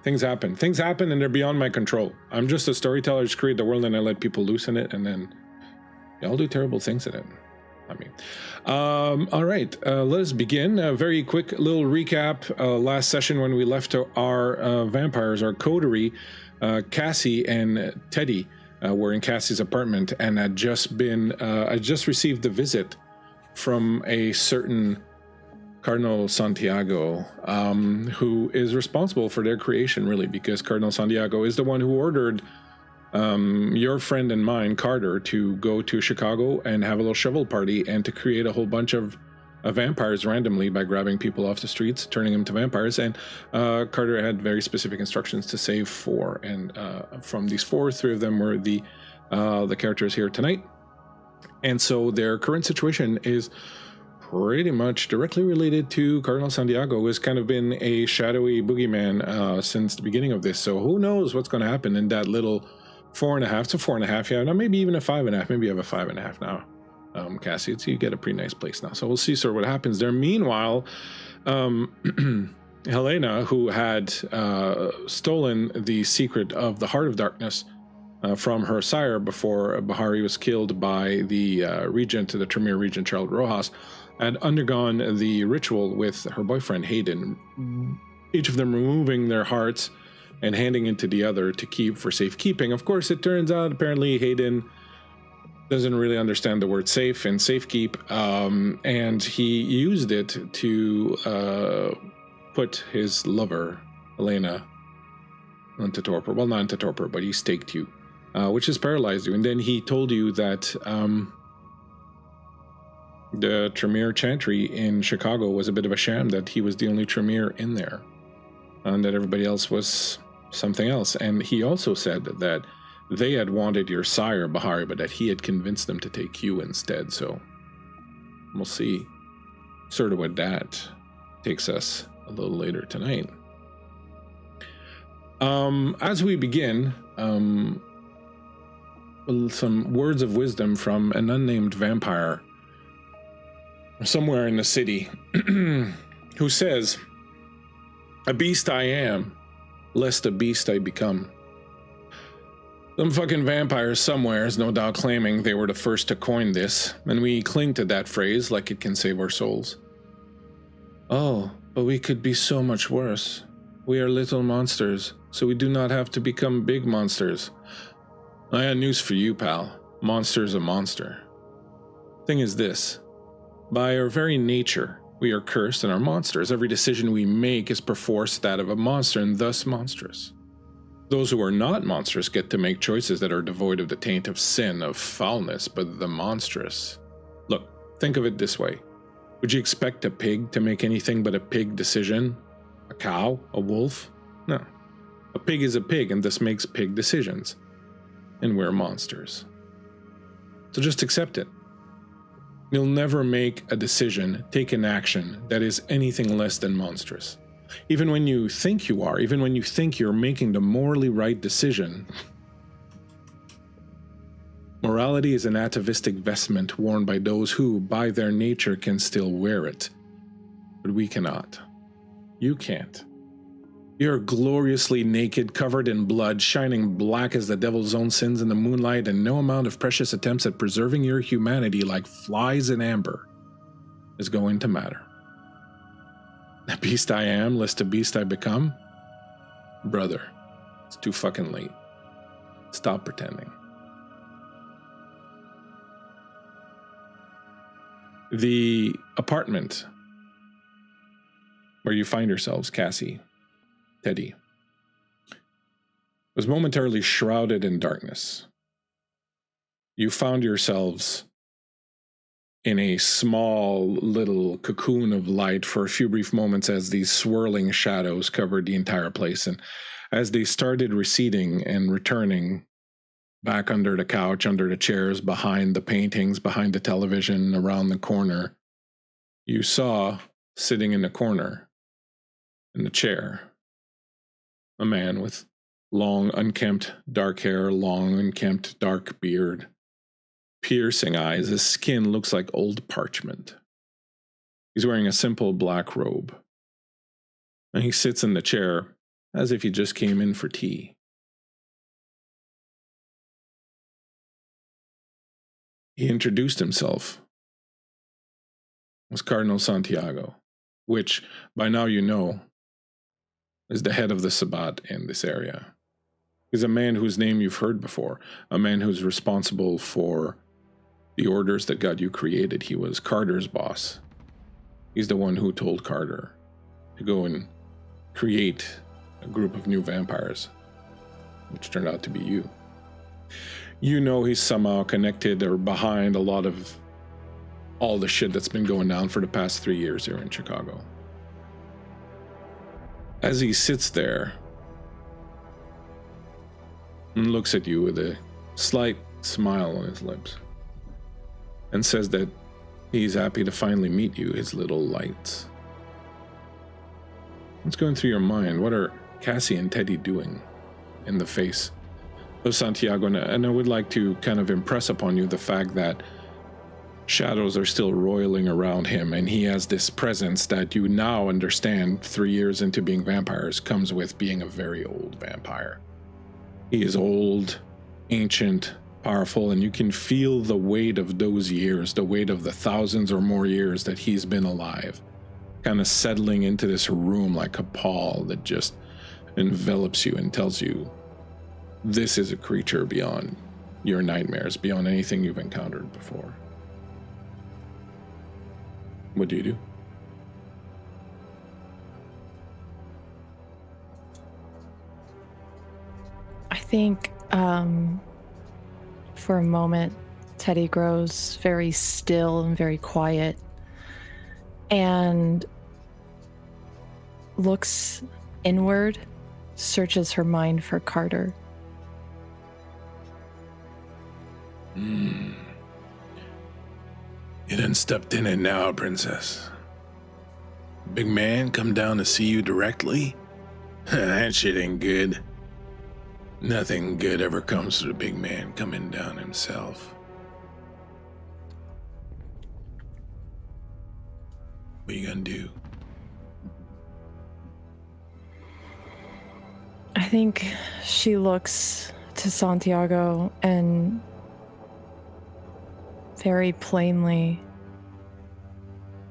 Things happen. Things happen and they're beyond my control. I'm just a storyteller. I just create the world and I let people loose in it, and then y'all do terrible things in it. I mean, all right, let us begin. A very quick little recap. Last session when we left our vampires, our coterie, Cassie and Teddy were in Cassie's apartment and had just received the visit from a certain Cardinal Santiago, who is responsible for their creation, really, because Cardinal Santiago is the one who ordered your friend and mine, Carter, to go to Chicago and have a little shovel party and to create a whole bunch of vampires randomly by grabbing people off the streets, turning them to vampires. And Carter had very specific instructions to save 4. And from these 4, 3 of them were the characters here tonight. And so their current situation is pretty much directly related to Cardinal Santiago, who has kind of been a shadowy boogeyman since the beginning of this. So who knows what's going to happen in that little 4.5. It's a 4.5, yeah. Now maybe even a 5.5. Maybe you have a 5.5 now, Cassie. You get a pretty nice place now. So we'll see sort of what happens there. Meanwhile, Helena, who had stolen the secret of the Heart of Darkness from her sire before Bahari was killed by the Tremere Regent Charlotte Rojas, had undergone the ritual with her boyfriend Hayden, each of them removing their hearts and handing it to the other to keep for safekeeping. Of course, it turns out apparently Hayden doesn't really understand the word safe and safekeep, and he used it to put his lover, Helena, into torpor. Well, not into torpor, but he staked you, which has paralyzed you. And then he told you that the Tremere Chantry in Chicago was a bit of a sham, that he was the only Tremere in there, and that everybody else was something else. And he also said that they had wanted your sire, Bahari, but that he had convinced them to take you instead. So we'll see sort of what that takes us a little later tonight. As we begin, some words of wisdom from an unnamed vampire somewhere in the city who says, "A beast I am, lest a beast I become." Some fucking vampires somewhere is no doubt claiming they were the first to coin this, and we cling to that phrase like it can save our souls. Oh, but we could be so much worse. We are little monsters, so we do not have to become big monsters. I had news for you, pal. Monster's a monster. Thing is this. By our very nature, we are cursed and are monsters. Every decision we make is perforce that of a monster and thus monstrous. Those who are not monsters get to make choices that are devoid of the taint of sin, of foulness, but the monstrous. Look, think of it this way. Would you expect a pig to make anything but a pig decision? A cow? A wolf? No. A pig is a pig and thus makes pig decisions. And we're monsters. So just accept it. You'll never make a decision, take an action that is anything less than monstrous. Even when you think you are, even when you think you're making the morally right decision. Morality is an atavistic vestment worn by those who, by their nature, can still wear it. But we cannot. You can't. You're gloriously naked, covered in blood, shining black as the devil's own sins in the moonlight, and no amount of precious attempts at preserving your humanity like flies in amber is going to matter. The beast I am, lest a beast I become? Brother, it's too fucking late. Stop pretending. The apartment where you find yourselves, Cassie, Teddy, was momentarily shrouded in darkness. You found yourselves in a small little cocoon of light for a few brief moments as these swirling shadows covered the entire place. And as they started receding and returning back under the couch, under the chairs, behind the paintings, behind the television, around the corner, you saw, sitting in the corner, in the chair, a man with long, unkempt, dark hair, long, unkempt, dark beard, piercing eyes. His skin looks like old parchment. He's wearing a simple black robe. And he sits in the chair as if he just came in for tea. He introduced himself as Cardinal Santiago, which by now you know is the head of the Sabbat in this area. He's a man whose name you've heard before, a man who's responsible for the orders that got you created. He was Carter's boss. He's the one who told Carter to go and create a group of new vampires, which turned out to be you. You know he's somehow connected or behind a lot of all the shit that's been going down for the past 3 years here in Chicago. As he sits there and looks at you with a slight smile on his lips and says that he's happy to finally meet you, his little lights. What's going through your mind? What are Cassie and Teddy doing in the face of Santiago? And I would like to kind of impress upon you the fact that shadows are still roiling around him, and he has this presence that you now understand 3 years into being vampires comes with being a very old vampire. He is old, ancient, powerful, and you can feel the weight of those years, the weight of the thousands or more years that he's been alive, kind of settling into this room like a pall that just envelops you and tells you this is a creature beyond your nightmares, beyond anything you've encountered before. What do you do? I think for a moment, Teddy grows very still and very quiet and looks inward, searches her mind for Carter. You done stepped in it now, princess. Big man come down to see you directly? That shit ain't good. Nothing good ever comes to the big man coming down himself. What you gonna do? I think she looks to Santiago and very plainly,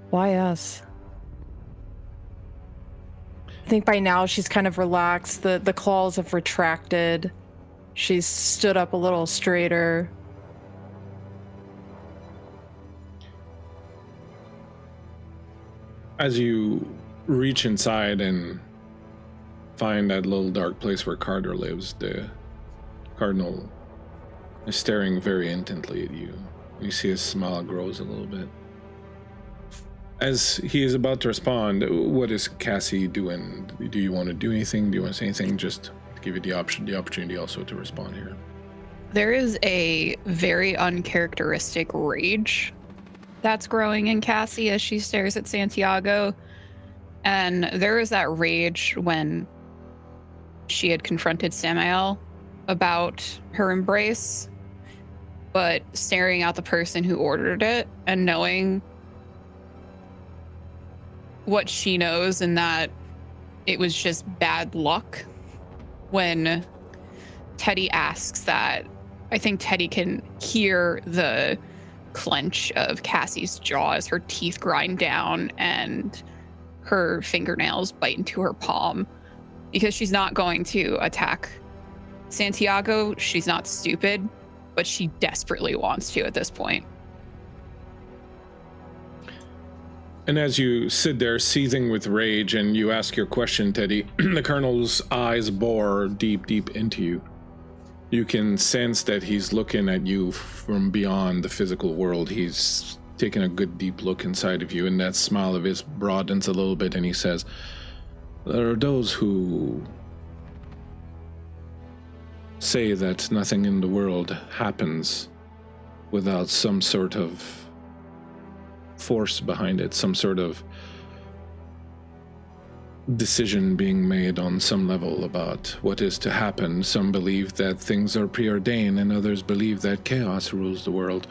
why us? I think by now she's kind of relaxed. The claws have retracted. She's stood up a little straighter. As you reach inside and find that little dark place where Carter lives, the Cardinal is staring very intently at you. You see his smile grows a little bit. As he is about to respond, what is Cassie doing? Do you want to do anything? Do you want to say anything? Just to give you the opportunity also to respond here. There is a very uncharacteristic rage that's growing in Cassie as she stares at Santiago. And there is that rage when she had confronted Samael about her embrace, but staring at the person who ordered it and knowing what she knows and that it was just bad luck when Teddy asks that. I think Teddy can hear the clench of Cassie's jaw as her teeth grind down and her fingernails bite into her palm, because she's not going to attack Santiago. She's not stupid, but she desperately wants to at this point. And as you sit there seething with rage and you ask your question, Teddy, the Colonel's eyes bore deep, deep into you. You can sense that he's looking at you from beyond the physical world. He's taking a good deep look inside of you, and that smile of his broadens a little bit, and he says, there are those who say that nothing in the world happens without some sort of force behind it, some sort of decision being made on some level about what is to happen. Some believe that things are preordained, and others believe that chaos rules the world.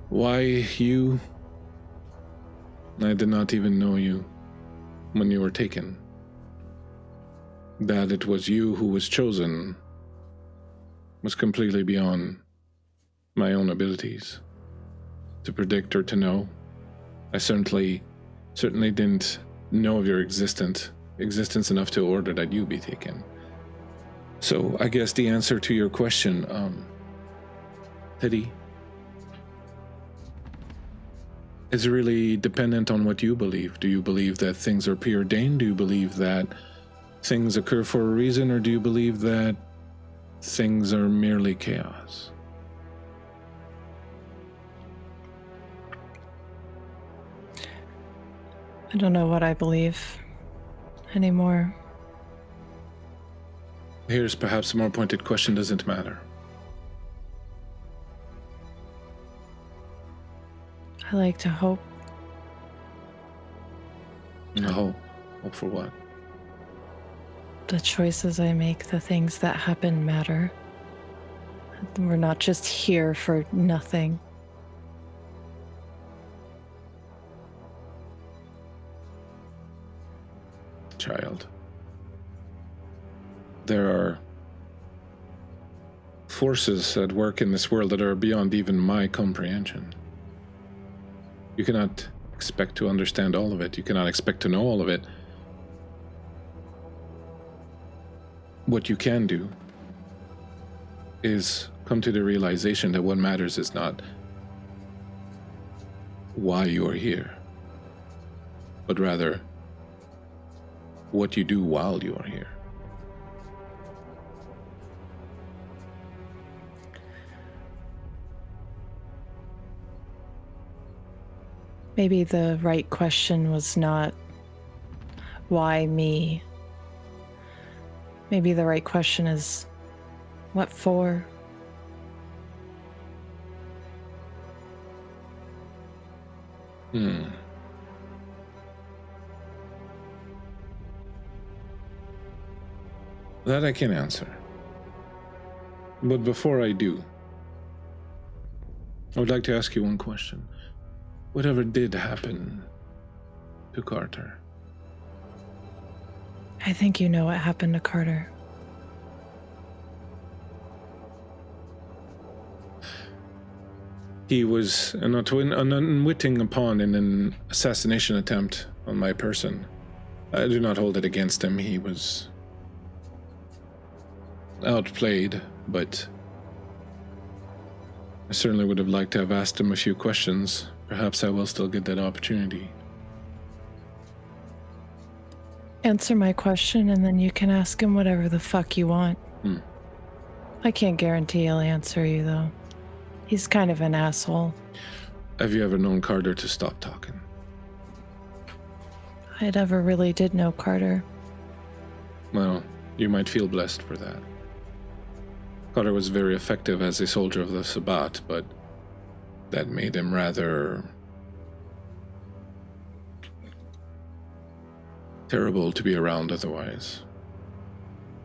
Why you? I did not even know you. when you were taken. That it was you who was chosen was completely beyond my own abilities to predict or to know. I certainly didn't know of your existence enough to order that you be taken. So I guess the answer to your question, Teddy, is really dependent on what you believe. Do you believe that things are preordained? Do you believe that things occur for a reason? Or do you believe that things are merely chaos? I don't know what I believe anymore. Here's perhaps a more pointed question. Doesn't matter. I like to hope. No. Hope for what? The choices I make, the things that happen matter. We're not just here for nothing. Child. There are forces at work in this world that are beyond even my comprehension. You cannot expect to understand all of it. You cannot expect to know all of it. What you can do is come to the realization that what matters is not why you are here, but rather what you do while you are here. Maybe the right question was not, why me? Maybe the right question is, what for? That I can answer. But before I do, I would like to ask you one question. Whatever did happen to Carter? I think you know what happened to Carter. He was an unwitting pawn in an assassination attempt on my person. I do not hold it against him. He was outplayed, but I certainly would have liked to have asked him a few questions. Perhaps I will still get that opportunity. Answer my question and then you can ask him whatever the fuck you want. I can't guarantee he'll answer you, though. He's kind of an asshole. Have you ever known Carter to stop talking? I never really did know Carter. Well, you might feel blessed for that. Carter was very effective as a soldier of the Sabbat, but that made him rather terrible to be around otherwise.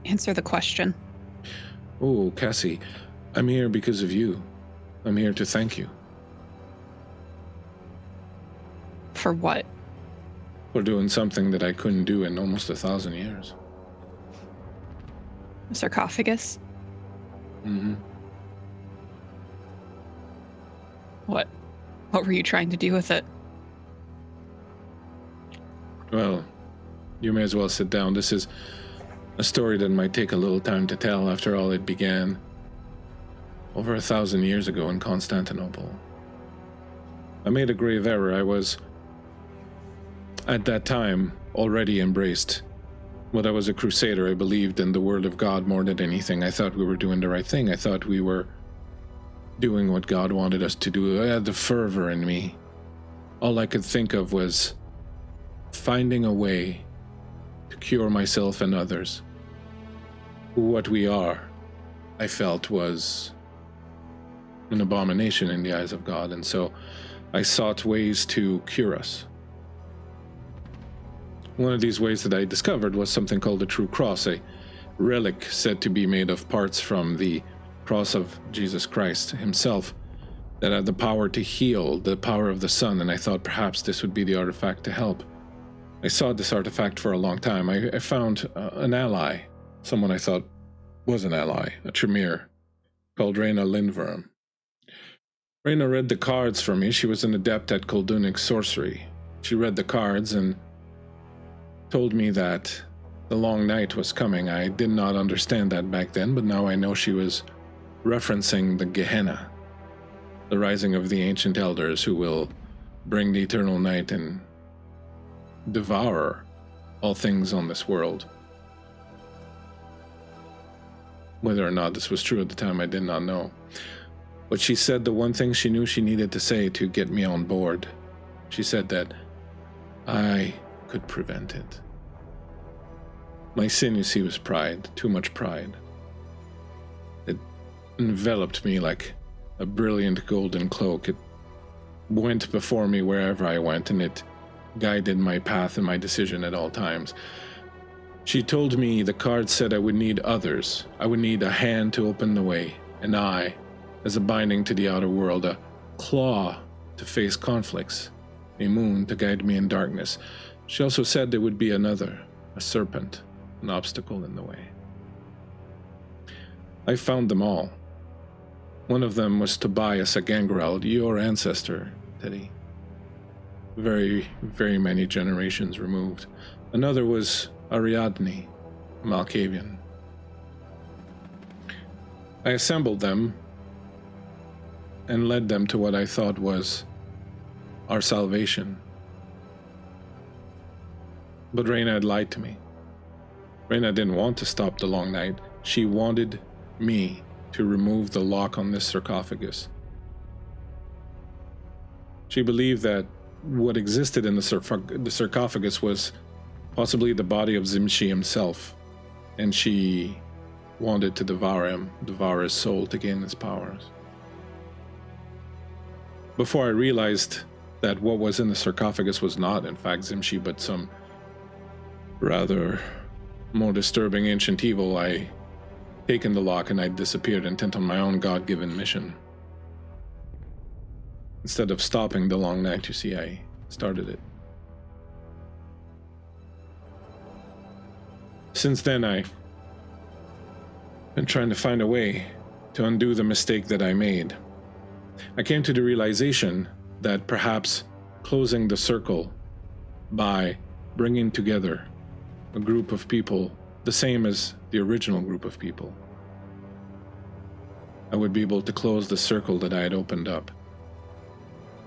Answer the question. Oh, Cassie, I'm here because of you. I'm here to thank you. For what? For doing something that I couldn't do in almost 1,000 years. A sarcophagus? Mm-hmm. What were you trying to do with it? Well, you may as well sit down. This is a story that might take a little time to tell. After all, it began over 1,000 years ago in Constantinople. I made a grave error. I was, at that time, already embraced. When I was a crusader, I believed in the word of God more than anything. I thought we were doing the right thing. I thought we were doing what God wanted us to do. I had the fervor in me. All I could think of was finding a way to cure myself and others. What we are, I felt, was an abomination in the eyes of God, and so I sought ways to cure us. One of these ways that I discovered was something called the True Cross, a relic said to be made of parts from the cross of Jesus Christ himself that had the power to heal, the power of the sun, and I thought perhaps this would be the artifact to help. I sought this artifact for a long time. I found an ally, someone I thought was an ally, a Tremere, called Reyna Lindworm. Reyna read the cards for me. She was an adept at Koldunic sorcery. She read the cards and told me that the long night was coming. I did not understand that back then, but now I know she was referencing the Gehenna, the rising of the ancient elders who will bring the eternal night and devour all things on this world. Whether or not this was true at the time, I did not know. But she said the one thing she knew she needed to say to get me on board. She said that I could prevent it. My sin, you see, was pride, too much pride. It enveloped me like a brilliant golden cloak. It went before me wherever I went, and it guided my path and my decision at all times. She told me the card said I would need others. I would need a hand to open the way, an eye as a binding to the outer world, a claw to face conflicts, a moon to guide me in darkness. She also said there would be another, a serpent, an obstacle in the way. I found them all. One of them was Tobias, a Gangrel, your ancestor, Teddy. Very, very many generations removed. Another was Ariadne, a Malkavian. I assembled them and led them to what I thought was our salvation. But Reyna had lied to me. Reyna didn't want to stop the long night. She wanted me to remove the lock on this sarcophagus. She believed that what existed in the sarcophagus was possibly the body of Zimshi himself, and she wanted to devour him, devour his soul to gain his powers. Before I realized that what was in the sarcophagus was not, in fact, Zimshi, but some rather more disturbing ancient evil, I taken the lock and I disappeared, intent on my own God-given mission. Instead of stopping the long night, you see, I started it. Since then, I've been trying to find a way to undo the mistake that I made. I came to the realization that perhaps closing the circle by bringing together a group of people the same as the original group of people, I would be able to close the circle that I had opened up.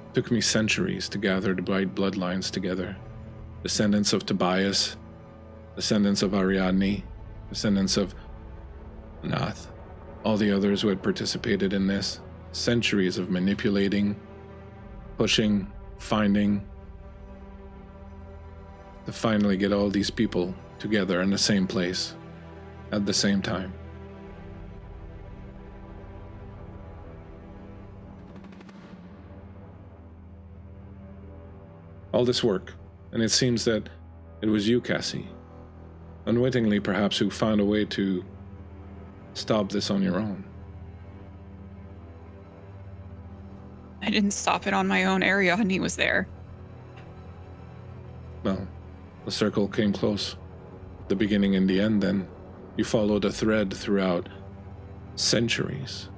It took me centuries to gather the bright bloodlines together. Descendants of Tobias, descendants of Ariadne, descendants of Nath, all the others who had participated in this. Centuries of manipulating, pushing, finding, to finally get all these people together in the same place at the same time. All this work, and it seems that it was you, Cassie, unwittingly perhaps, who found a way to stop this on your own. I didn't stop it on my own. Ariadne was there. Well, the circle came close. The beginning and the end, then. You followed a thread throughout centuries.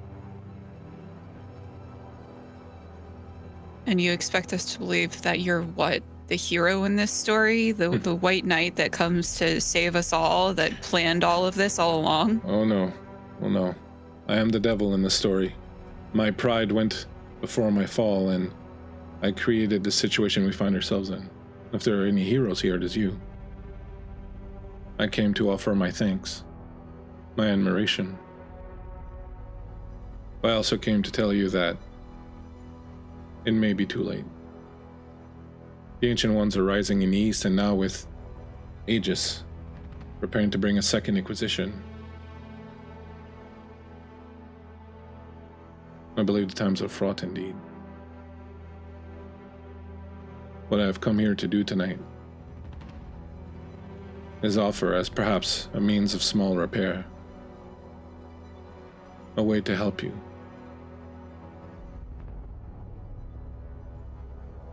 And you expect us to believe that you're what? The hero in this story? The white knight that comes to save us all, that planned all of this all along? Oh no. Oh no. I am the devil in the story. My pride went before my fall, and I created the situation we find ourselves in. If there are any heroes here, it is you. I came to offer my thanks, my admiration. But I also came to tell you that it may be too late. The Ancient Ones are rising in the east, and now with Aegis, preparing to bring a second Inquisition. I believe the times are fraught indeed. What I have come here to do tonight is offer as perhaps a means of small repair, a way to help you.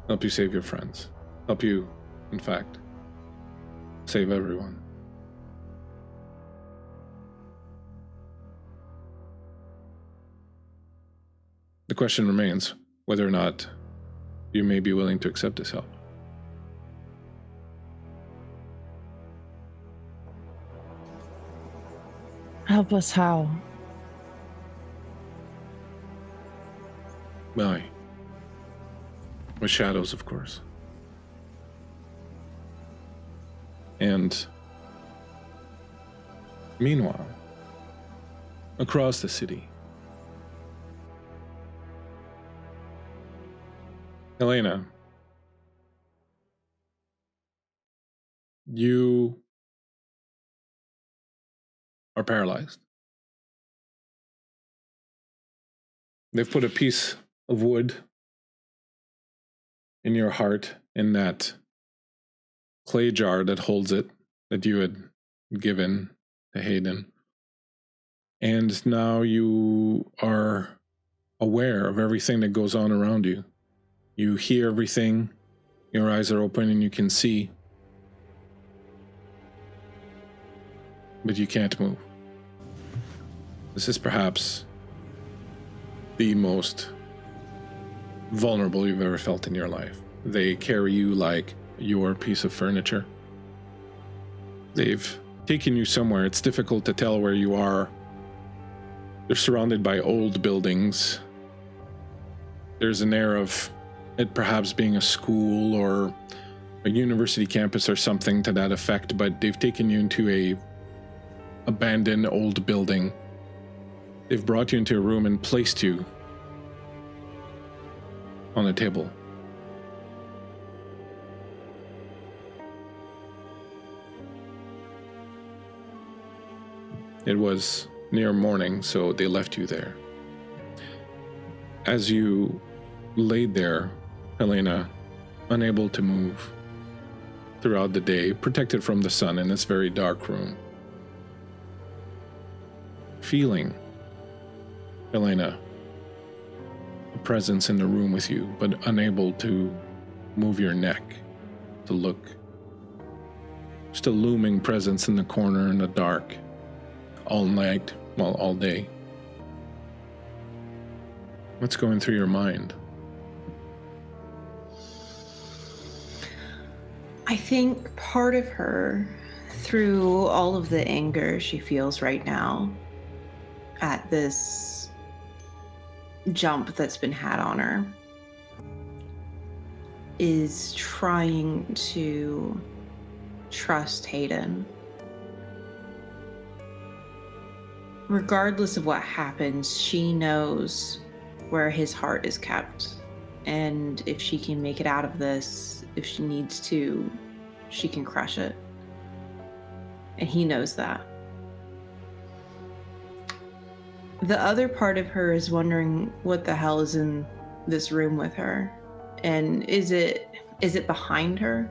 Help you save your friends. Help you, in fact, save everyone. The question remains whether or not you may be willing to accept this help. Help us how? Why? With shadows, of course. And meanwhile, across the city, Helena, you are paralyzed. They've put a piece of wood in your heart in that clay jar that holds it, that you had given to Hayden. And now you are aware of everything that goes on around you. You hear everything, your eyes are open and you can see, but you can't move. This is perhaps the most vulnerable you've ever felt in your life. They carry you like your piece of furniture. They've taken you somewhere. It's difficult to tell where you are. They're surrounded by old buildings. There's an air of it perhaps being a school or a university campus or something to that effect, but they've taken you into a abandoned old building. They've brought you into a room and placed you on a table. It was near morning, so they left you there. As you laid there, Helena, unable to move throughout the day, protected from the sun in this very dark room, feeling, Helena, a presence in the room with you, but unable to move your neck to look. Just a looming presence in the corner in the dark, all night, well, all day. What's going through your mind? I think part of her, through all of the anger she feels right now at this jump that's been had on her, is trying to trust Hayden. Regardless of what happens, she knows where his heart is kept. And if she can make it out of this, if she needs to, she can crush it. And he knows that. The other part of her is wondering what the hell is in this room with her. And is it behind her?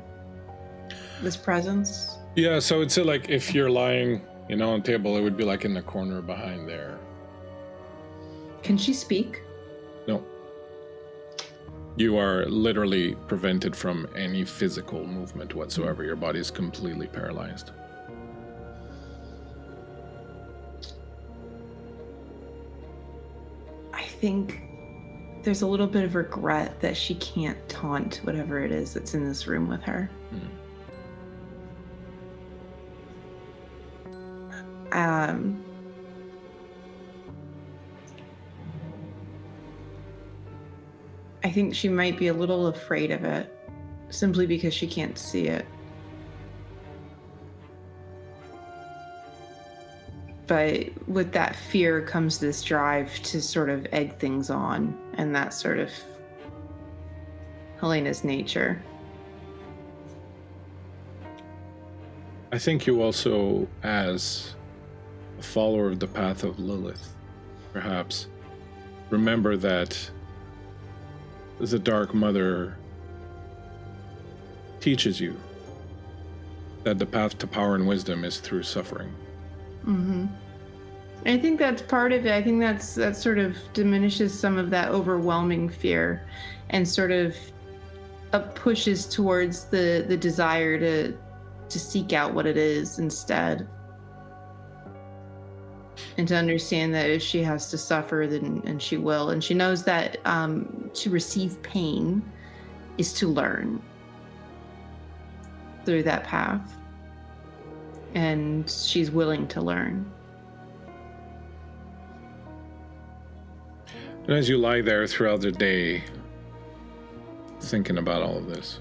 This presence? Yeah, so it's like if you're lying, on a table, it would be like in the corner behind there. Can she speak? No. You are literally prevented from any physical movement whatsoever. Your body is completely paralyzed. I think there's a little bit of regret that she can't taunt whatever it is that's in this room with her. I think she might be a little afraid of it, simply because she can't see it. But with that fear comes this drive to sort of egg things on, and that's sort of Helena's nature. I think you also, as a follower of the path of Lilith, perhaps remember that the Dark Mother teaches you that the path to power and wisdom is through suffering. Mm-hmm. I think that's part of it. I think that sort of diminishes some of that overwhelming fear and sort of pushes towards the desire to to seek out what it is instead. And to understand that if she has to suffer, then and she will. And she knows that to receive pain is to learn through that path. And she's willing to learn. And as you lie there throughout the day, thinking about all of this,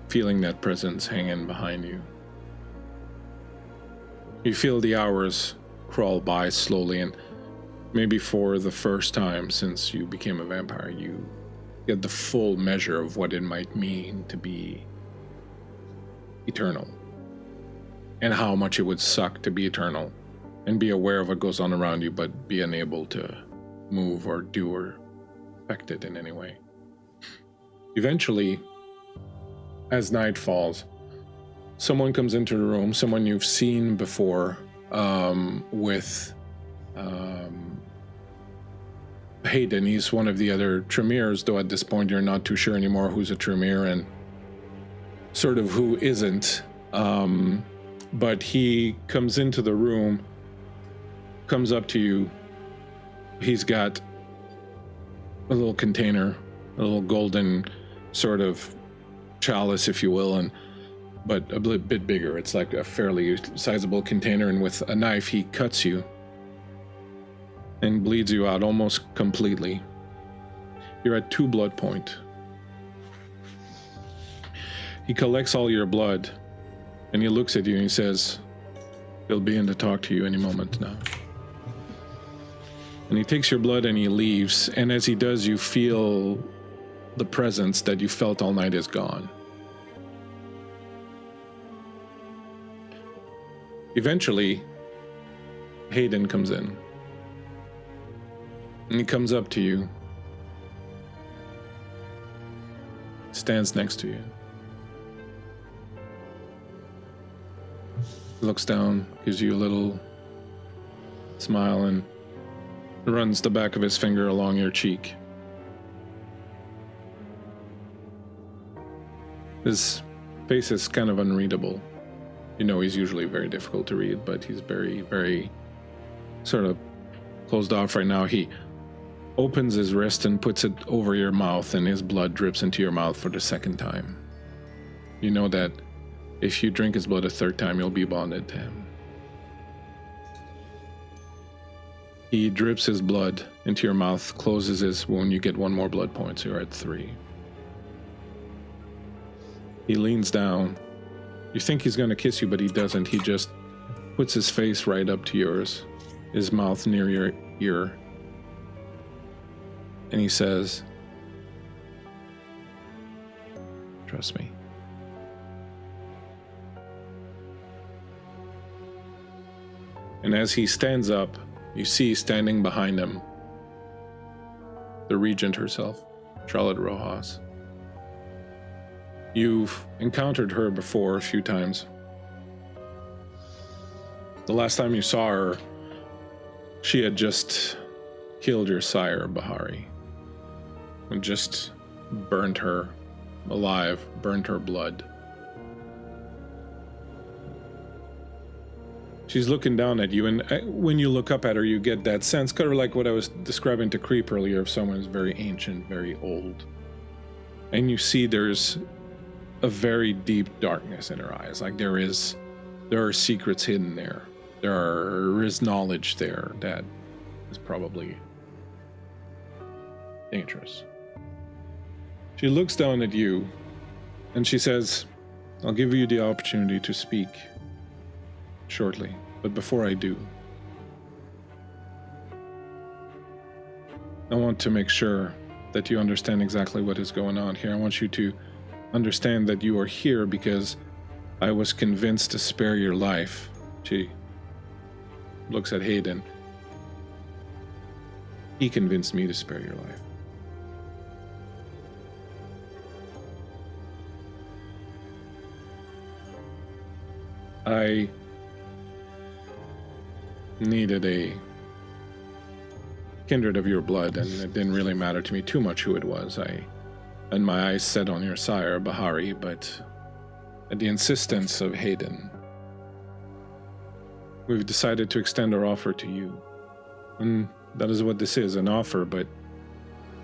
feeling that presence hanging behind you, you feel the hours crawl by slowly, and maybe for the first time since you became a vampire, you get the full measure of what it might mean to be eternal, and how much it would suck to be eternal and be aware of what goes on around you, but be unable to move or do or affect it in any way. Eventually, as night falls, someone comes into the room, someone you've seen before, with Hayden. He's one of the other Tremors, though at this point you're not too sure anymore who's a Tremor and sort of who isn't. But he comes into the room, comes up to you. He's got a little container, a little golden sort of chalice, if you will, but a bit bigger. It's like a fairly sizable container, and with a knife he cuts you and bleeds you out almost completely. You're at 2 blood point. He collects all your blood and he looks at you and he says, he'll be in to talk to you any moment now. And he takes your blood and he leaves, and as he does, you feel the presence that you felt all night is gone. Eventually, Hayden comes in. And he comes up to you, stands next to you, looks down, gives you a little smile, and runs the back of his finger along your cheek. His face is kind of unreadable. You know he's usually very difficult to read, but he's very, very sort of closed off right now. He opens his wrist and puts it over your mouth, and his blood drips into your mouth for the 2nd time. You know that if you drink his blood a 3rd time, you'll be bonded to him. He drips his blood into your mouth, closes his wound. You get 1 more blood point, so you're at 3. He leans down. You think he's going to kiss you, but he doesn't. He just puts his face right up to yours, his mouth near your ear. And he says, "Trust me." And as he stands up, you see standing behind him the Regent herself, Charlotte Rojas. You've encountered her before a few times. The last time you saw her, she had just killed your sire, Bahari, and just burned her alive, burned her blood. She's looking down at you, and when you look up at her, you get that sense, kind of like what I was describing to Creep earlier, of someone who's very ancient, very old. And you see there's a very deep darkness in her eyes. Like there are secrets hidden there. There is knowledge there that is probably dangerous. She looks down at you and she says, "I'll give you the opportunity to speak shortly, but before I do, I want to make sure that you understand exactly what is going on here. I want you to understand that you are here because I was convinced to spare your life." She looks at Hayden. "He convinced me to spare your life." I needed a kindred of your blood, and it didn't really matter to me too much who it was. I and my eyes set on your sire, Bahari, but at the insistence of Hayden, we've decided to extend our offer to you. And that is what this is, an offer, but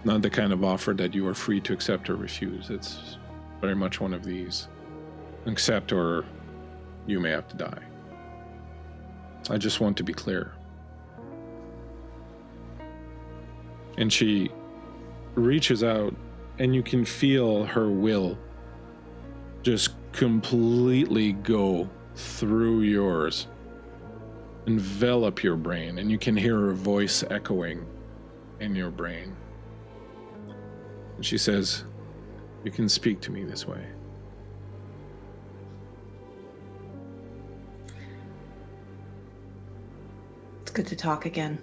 not the kind of offer that you are free to accept or refuse. It's very much one of these. Accept or you may have to die. I just want to be clear. And she reaches out, and you can feel her will just completely go through yours, envelop your brain, and you can hear her voice echoing in your brain. And she says, "You can speak to me this way." It's good to talk again.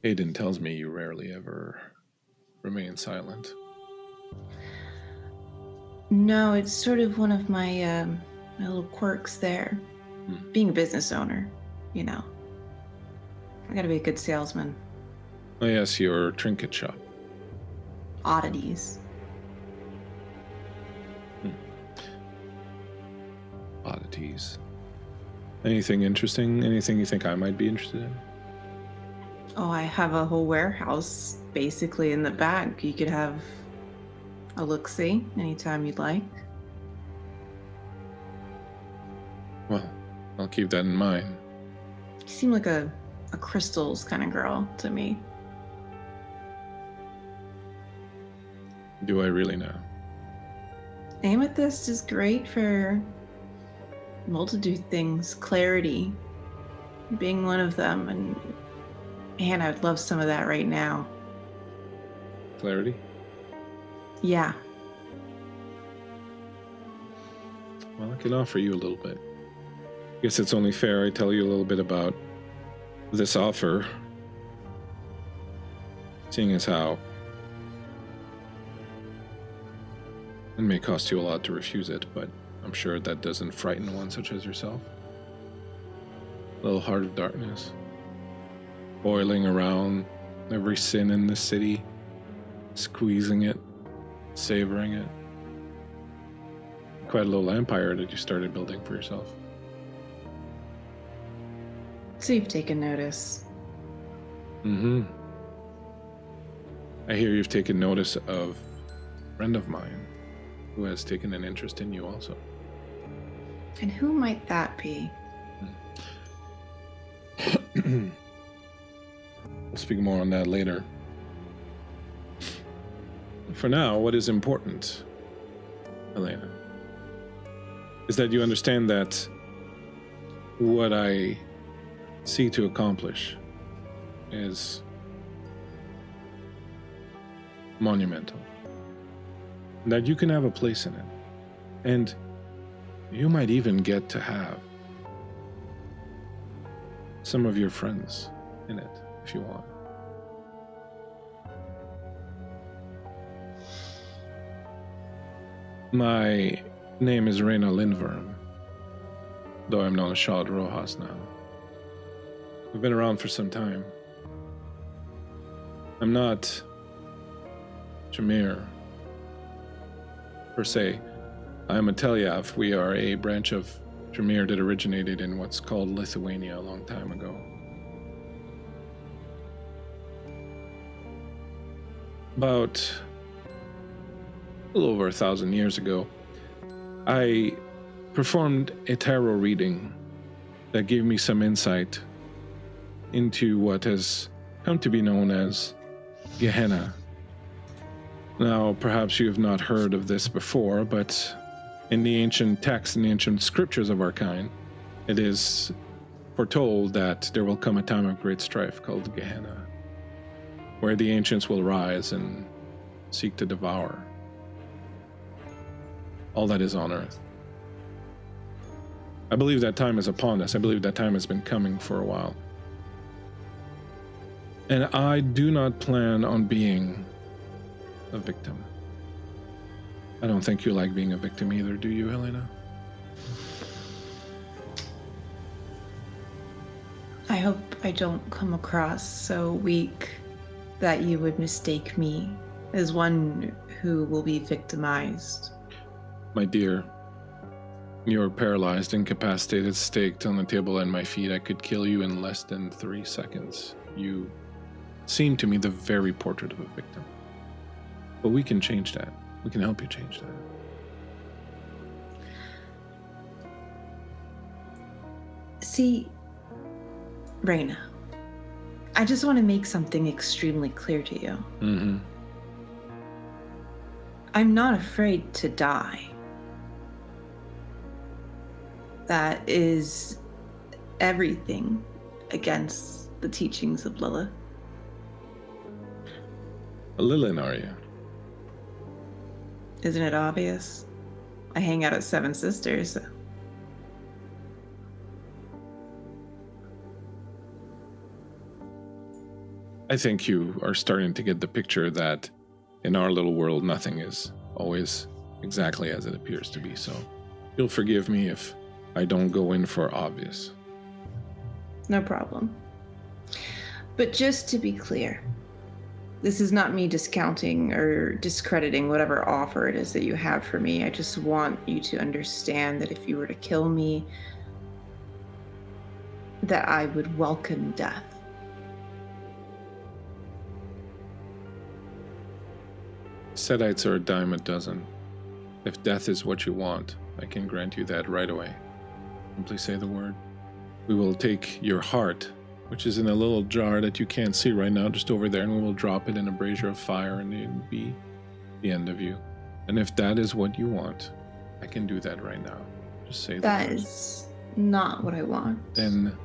Hayden tells me you rarely ever remain silent. No, it's sort of one of my my little quirks there. Being a business owner, you know. I gotta be a good salesman. Oh yes, your trinket shop. Oddities. Oddities. Anything interesting? Anything you think I might be interested in? Oh, I have a whole warehouse basically in the back. You could have a look-see anytime you'd like. Well, I'll keep that in mind. You seem like a crystals kind of girl to me. Do I really now? Amethyst is great for multitude things. Clarity being one of them. And man, I would love some of that right now. Clarity? Yeah. Well, I can offer you a little bit. I guess it's only fair I tell you a little bit about this offer, seeing as how it may cost you a lot to refuse it, but I'm sure that doesn't frighten one such as yourself. A little heart of darkness, boiling around every sin in this city, squeezing it, savoring it. Quite a little empire that you started building for yourself. So you've taken notice. Mm-hmm. I hear you've taken notice of a friend of mine who has taken an interest in you also. And who might that be? We'll speak more on that later. For now, what is important, Helena, is that you understand that what I seek to accomplish is monumental. That you can have a place in it. And you might even get to have some of your friends in it, if you want. My name is Reina Lindworm, though I'm known as Shad Rojas now. We've been around for some time. I'm not Jameer, per se. I'm a Telyav. We are a branch of Jameer that originated in what's called Lithuania a long time ago. About a little over 1,000 years ago, I performed a tarot reading that gave me some insight into what has come to be known as Gehenna. Now, perhaps you have not heard of this before, but in the ancient texts and the ancient scriptures of our kind, it is foretold that there will come a time of great strife called Gehenna, where the ancients will rise and seek to devour all that is on earth. I believe that time is upon us. I believe that time has been coming for a while. And I do not plan on being a victim. I don't think you like being a victim either, do you, Helena? I hope I don't come across so weak that you would mistake me as one who will be victimized. My dear, you're paralyzed, incapacitated, staked on the table at my feet. I could kill you in less than 3 seconds. You seem to me the very portrait of a victim. But we can change that. We can help you change that. See, Reyna, I just want to make something extremely clear to you. Mm-hmm. I'm not afraid to die. That is everything against the teachings of Lilith. A Lilin, are you? Isn't it obvious? I hang out at Seven Sisters. I think you are starting to get the picture that in our little world, nothing is always exactly as it appears to be. So you'll forgive me if I don't go in for obvious. No problem. But just to be clear, this is not me discounting or discrediting whatever offer it is that you have for me. I just want you to understand that if you were to kill me, that I would welcome death. Sedites are a dime a dozen. If death is what you want, I can grant you that right away. Simply say the word. We will take your heart, which is in a little jar that you can't see right now, just over there, and we will drop it in a brazier of fire, and it'll be the end of you. And if that is what you want, I can do that right now. Just say that word. Is not what I want. Then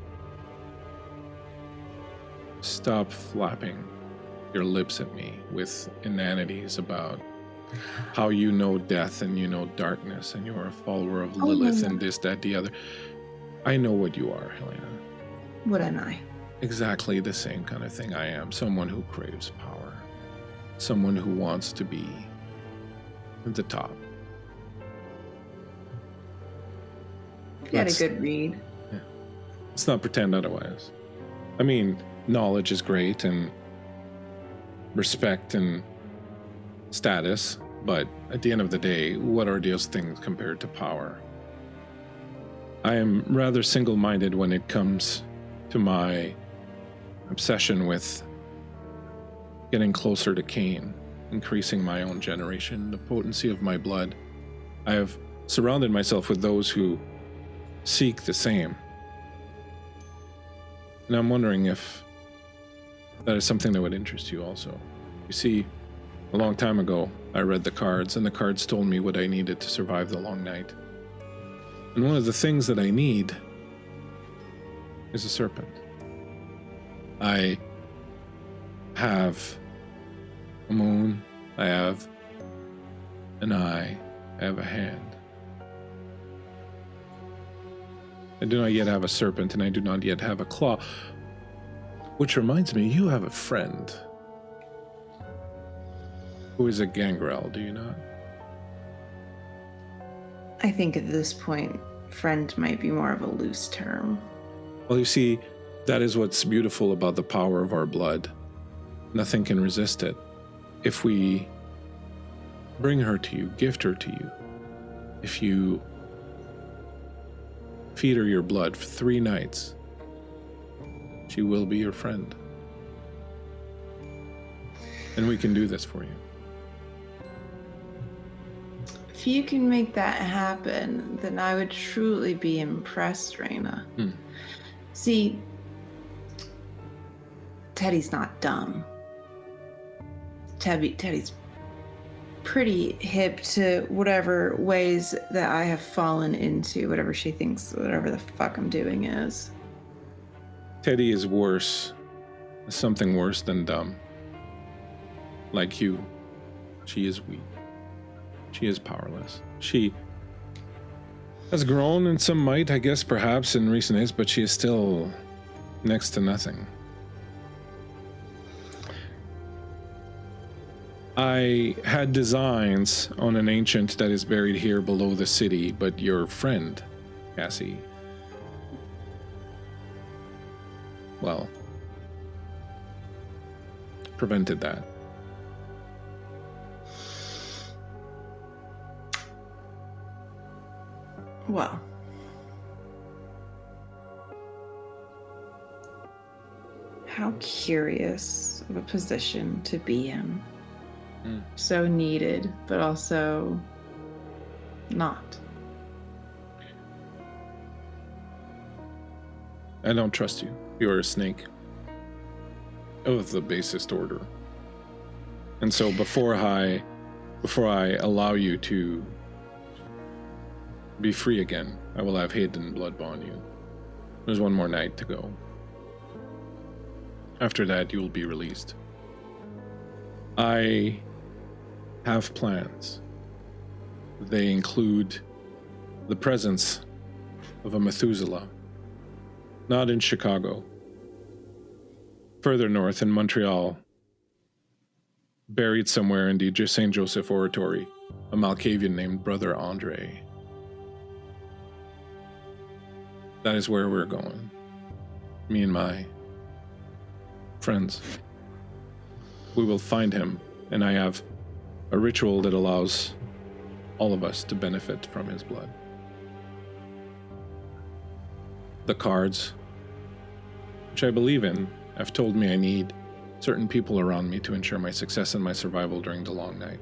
stop flapping your lips at me with inanities about how you know death and you know darkness and you're a follower of Lilith and this, that, the other. I know what you are, Helena. What am I? Exactly the same kind of thing I am. Someone who craves power. Someone who wants to be at the top. You had a good read. Yeah. Let's not pretend otherwise. I mean, knowledge is great and respect and status, but at the end of the day, what are those things compared to power? I am rather single-minded when it comes to my obsession with getting closer to Cain, increasing my own generation, the potency of my blood. I have surrounded myself with those who seek the same. And I'm wondering if that is something that would interest you also. You see, a long time ago, I read the cards, and the cards told me what I needed to survive the long night. And one of the things that I need is a serpent. I have a moon, I have an eye, I have a hand. I do not yet have a serpent, and I do not yet have a claw. Which reminds me, you have a friend who is a gangrel, do you not? I think at this point, friend might be more of a loose term. Well, you see, that is what's beautiful about the power of our blood. Nothing can resist it. If we bring her to you, gift her to you, if you feed her your blood for 3 nights, she will be your friend. And we can do this for you. If you can make that happen, then I would truly be impressed, Reyna. See, Teddy's not dumb. Teddy's pretty hip to whatever ways that I have fallen into, whatever she thinks, whatever the fuck I'm doing is. Teddy is worse. Something worse than dumb. Like you, she is weak. She is powerless. She has grown in some might, I guess, perhaps in recent days, but she is still next to nothing. I had designs on an ancient that is buried here below the city, but your friend, Cassie, well, prevented that? Well, how curious of a position to be in. So needed, but also not. I don't trust you. You're a snake of the basest order. And so before I allow you to be free again, I will have Hayden blood bond you. There's one more night to go. After that, you will be released. I have plans. They include the presence of a Methuselah. Not in Chicago. Further north in Montreal. Buried somewhere in the St. Joseph Oratory. A Malkavian named Brother Andre. That is where we're going. Me and my friends. We will find him, and I have a ritual that allows all of us to benefit from his blood. The cards, which I believe in, have told me I need certain people around me to ensure my success and my survival during the long night.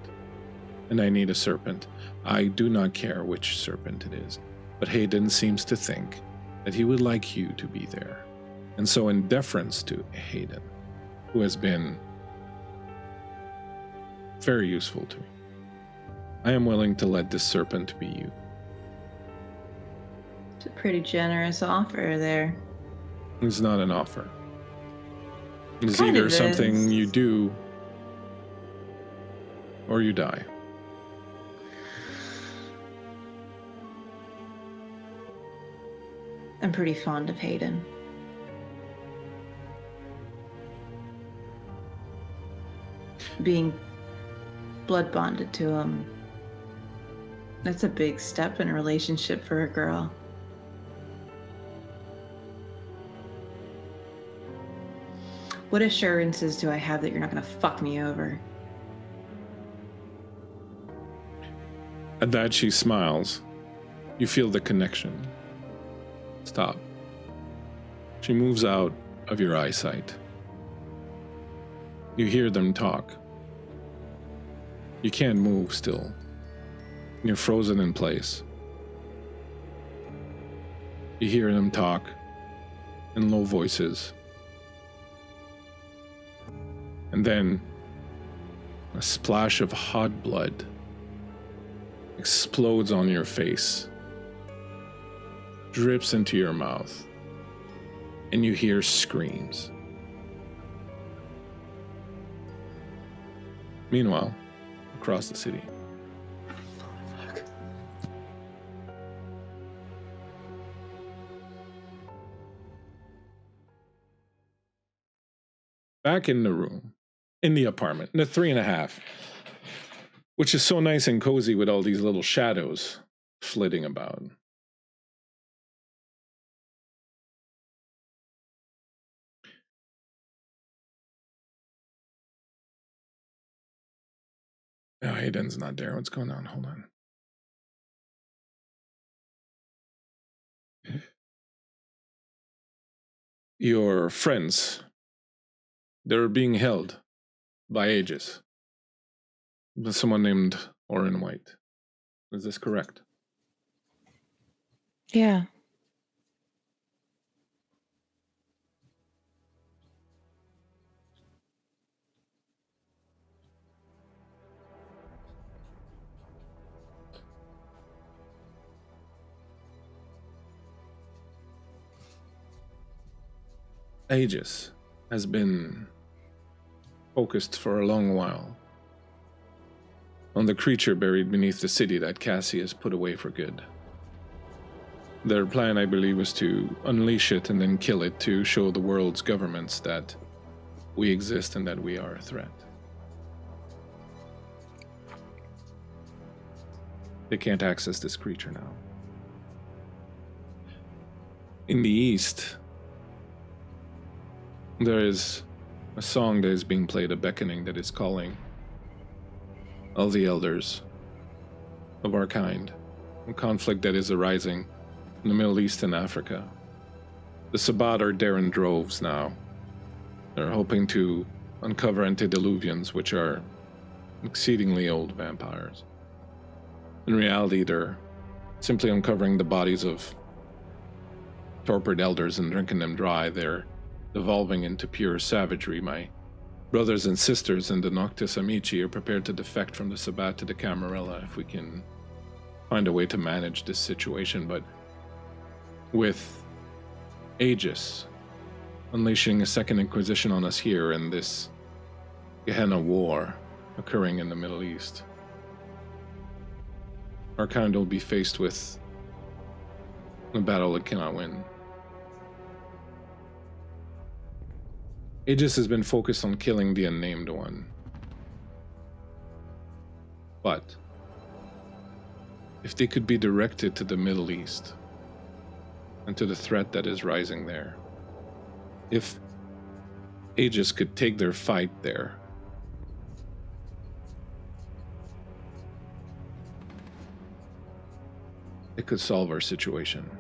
And I need a serpent. I do not care which serpent it is, but Hayden seems to think that he would like you to be there. And so in deference to Hayden, who has been very useful to me, I am willing to let this serpent be you. It's a pretty generous offer there. It's not an offer. It's Kind either of something is. you do or you die. I'm pretty fond of Hayden. Being blood bonded to him, that's a big step in a relationship for a girl. What assurances do I have that you're not gonna fuck me over? At that, she smiles. You feel the connection. Stop. She moves out of your eyesight. You hear them talk. You can't move still. You're frozen in place. You hear them talk in low voices. And then a splash of hot blood explodes on your face, drips into your mouth, and you hear screams. Meanwhile, across the city. Back in the room, in the apartment, in the 3.5, which is so nice and cozy with all these little shadows flitting about. Oh, Hayden's not there. What's going on? Hold on. Your friends, they're being held by Aegis. There's someone named Orin White. Is this correct? Yeah. Aegis has been focused for a long while on the creature buried beneath the city that Cassie has put away for good. Their plan, I believe, was to unleash it and then kill it to show the world's governments that we exist and that we are a threat. They can't access this creature now. In the east, there is A song that is being played, a beckoning that is calling all the elders of our kind. A conflict that is arising in the Middle East and Africa. The Sabbat are there in droves now. They're hoping to uncover antediluvians, which are exceedingly old vampires. In reality, they're simply uncovering the bodies of torpid elders and drinking them dry. They're devolving into pure savagery. My brothers and sisters in the Noctis Amici are prepared to defect from the Sabbat to the Camarilla if we can find a way to manage this situation, but with Aegis unleashing a second Inquisition on us here and this Gehenna war occurring in the Middle East, our kind will be faced with a battle it cannot win. Aegis has been focused on killing the Unnamed One. But if they could be directed to the Middle East and to the threat that is rising there, if Aegis could take their fight there, it could solve our situation.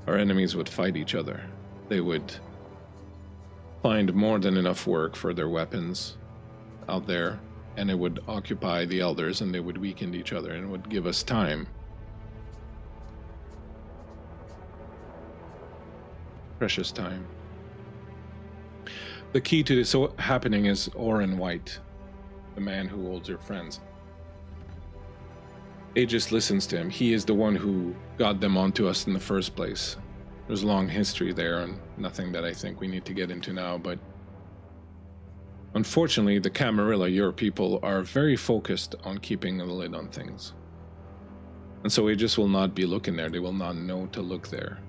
Our enemies would fight each other. They would find more than enough work for their weapons out there, and it would occupy the elders, and they would weaken each other, and it would give us time. Precious time. The key to this happening is Oren White, the man who holds your friends. Aegis listens to him. He is the one who got them onto us in the first place. There's a long history there, and nothing that I think we need to get into now, but unfortunately, the Camarilla, your people, are very focused on keeping a lid on things. And so Aegis will not be looking there. They will not know to look there.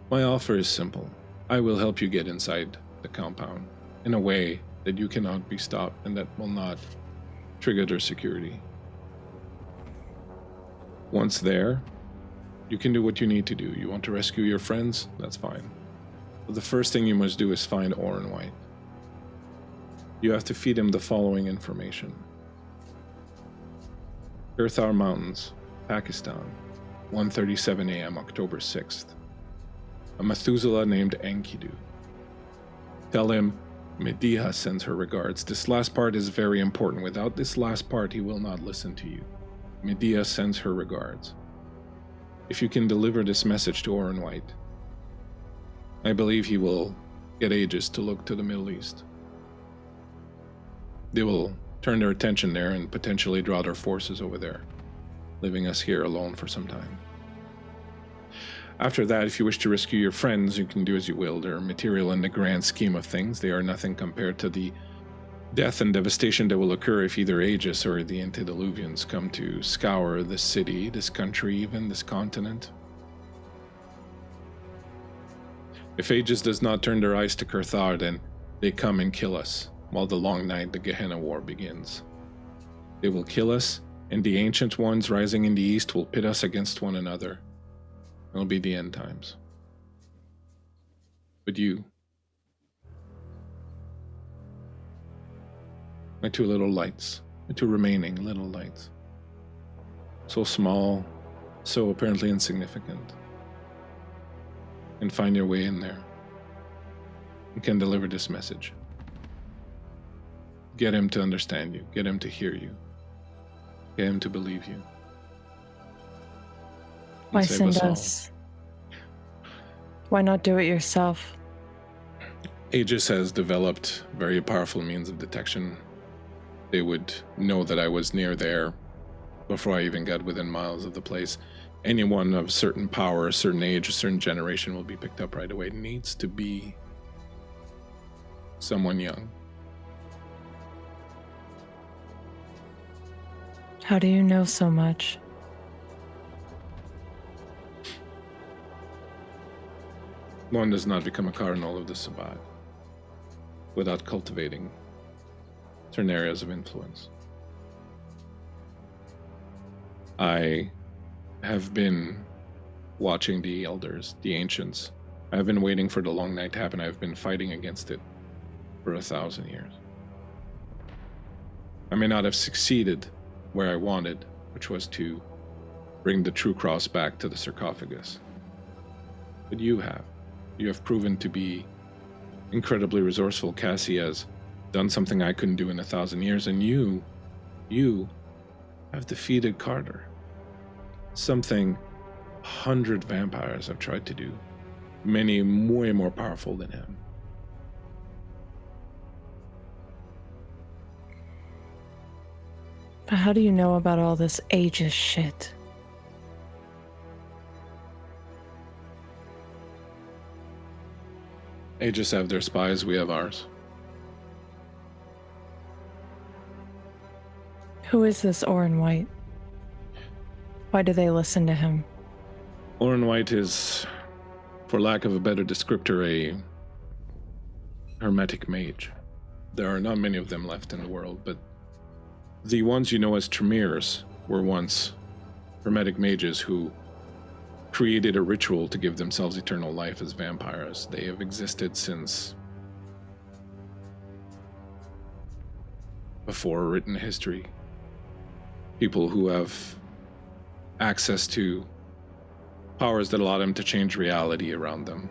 My offer is simple. I will help you get inside the compound in a way that you cannot be stopped and that will not trigger their security. Once there, you can do what you need to do. You want to rescue your friends? That's fine. But the first thing you must do is find Oren White. You have to feed him the following information. Kurthar Mountains, Pakistan, 1:37 a.m., October 6th. A Methuselah named Enkidu. Tell him Medea sends her regards. This last part is very important. Without this last part, he will not listen to you. Medea sends her regards. If you can deliver this message to Oren White, I believe he will get Aegis to look to the Middle East. They will turn their attention there and potentially draw their forces over there, leaving us here alone for some time. After that, if you wish to rescue your friends, you can do as you will. They're material in the grand scheme of things. They are nothing compared to the death and devastation that will occur if either Aegis or the antediluvians come to scour this city, this country, even this continent. If Aegis does not turn their eyes to Kurthar, then they come and kill us, while the long night, the Gehenna War, begins. They will kill us, and the Ancient Ones rising in the east will pit us against one another. It'll be the end times. But you, my two little lights, my two remaining little lights, so small, so apparently insignificant, and find your way in there and can deliver this message. Get him to understand you, get him to hear you, get him to believe you. Why send us? Why not do it yourself? Aegis has developed very powerful means of detection. They would know that I was near there before I even got within miles of the place. Anyone of certain power, a certain age, a certain generation will be picked up right away. It needs to be someone young. How do you know so much? One does not become a cardinal of the Sabbat without cultivating certain areas of influence. I have been watching the elders, the ancients. I have been waiting for the long night to happen. I've been fighting against it for 1,000 years. I may not have succeeded where I wanted, which was to bring the true cross back to the sarcophagus. But you have. You have proven to be incredibly resourceful. Cassie has done something I couldn't do in 1,000 years, and you have defeated Carter. Something 100 vampires have tried to do. Many way more powerful than him. But how do you know about all this ageist shit? Aegis have their spies, we have ours. Who is this Orin White? Why do they listen to him? Orin White is, for lack of a better descriptor, a hermetic mage. There are not many of them left in the world, but the ones you know as Tremirs were once hermetic mages who created a ritual to give themselves eternal life as vampires. They have existed since before written history. People who have access to powers that allow them to change reality around them.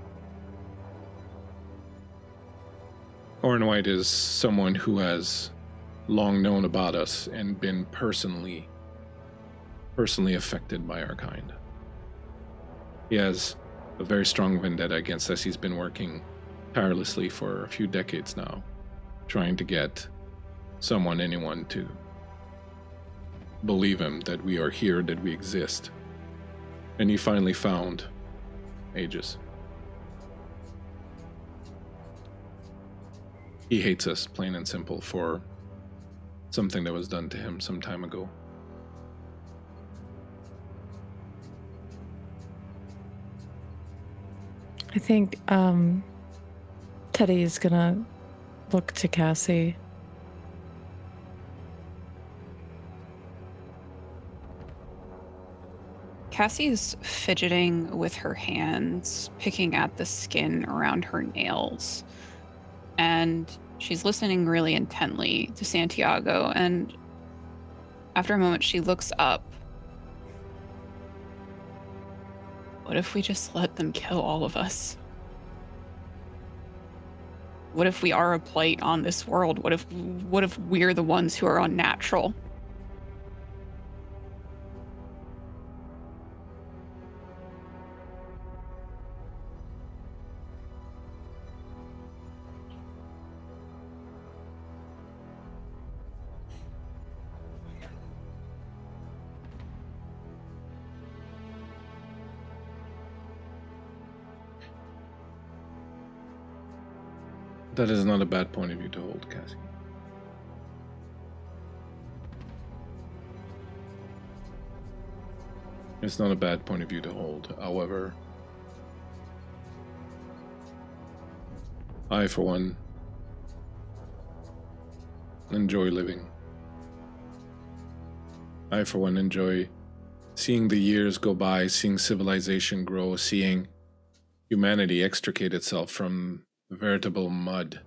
Orin White is someone who has long known about us and been personally affected by our kind. He has a very strong vendetta against us. He's been working tirelessly for a few decades now, trying to get anyone to believe him that we are here, that we exist. And he finally found Aegis. He hates us, plain and simple, for something that was done to him some time ago. I think Teddy is gonna look to Cassie. Cassie's fidgeting with her hands, picking at the skin around her nails. And she's listening really intently to Santiago. And after a moment, she looks up. What if we just let them kill all of us? What if we are a blight on this world? What if we're the ones who are unnatural? That is not a bad point of view to hold, Cassie. It's not a bad point of view to hold. However, I, for one, enjoy living. I, for one, enjoy seeing the years go by, seeing civilization grow, seeing humanity extricate itself from veritable mud,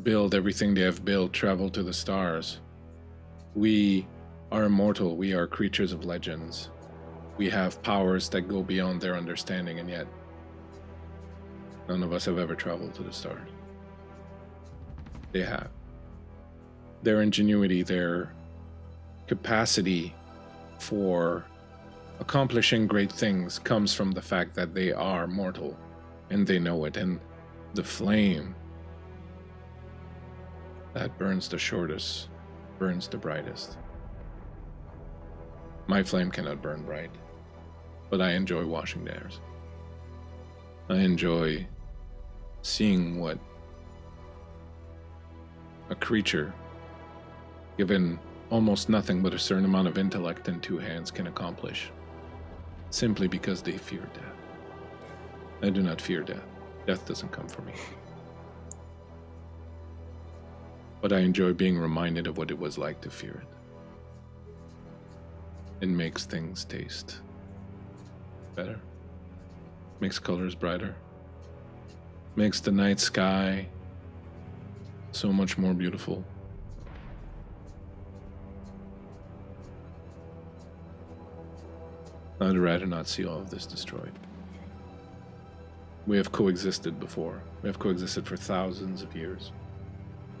build everything they have built, travel to the stars. We are immortal. We are creatures of legends. We have powers that go beyond their understanding, and yet none of us have ever traveled to the stars. They have. Their ingenuity, their capacity for accomplishing great things comes from the fact that they are mortal, and they know it. And the flame that burns the shortest burns the brightest. My flame cannot burn bright, but I enjoy washing theirs. I enjoy seeing what a creature, given almost nothing but a certain amount of intellect and two hands, can accomplish, simply because they fear death. I do not fear death. Death doesn't come for me. But I enjoy being reminded of what it was like to fear it. It makes things taste better, makes colors brighter, makes the night sky So much more beautiful. I'd rather not see all of this destroyed. We have coexisted before. We have coexisted for thousands of years.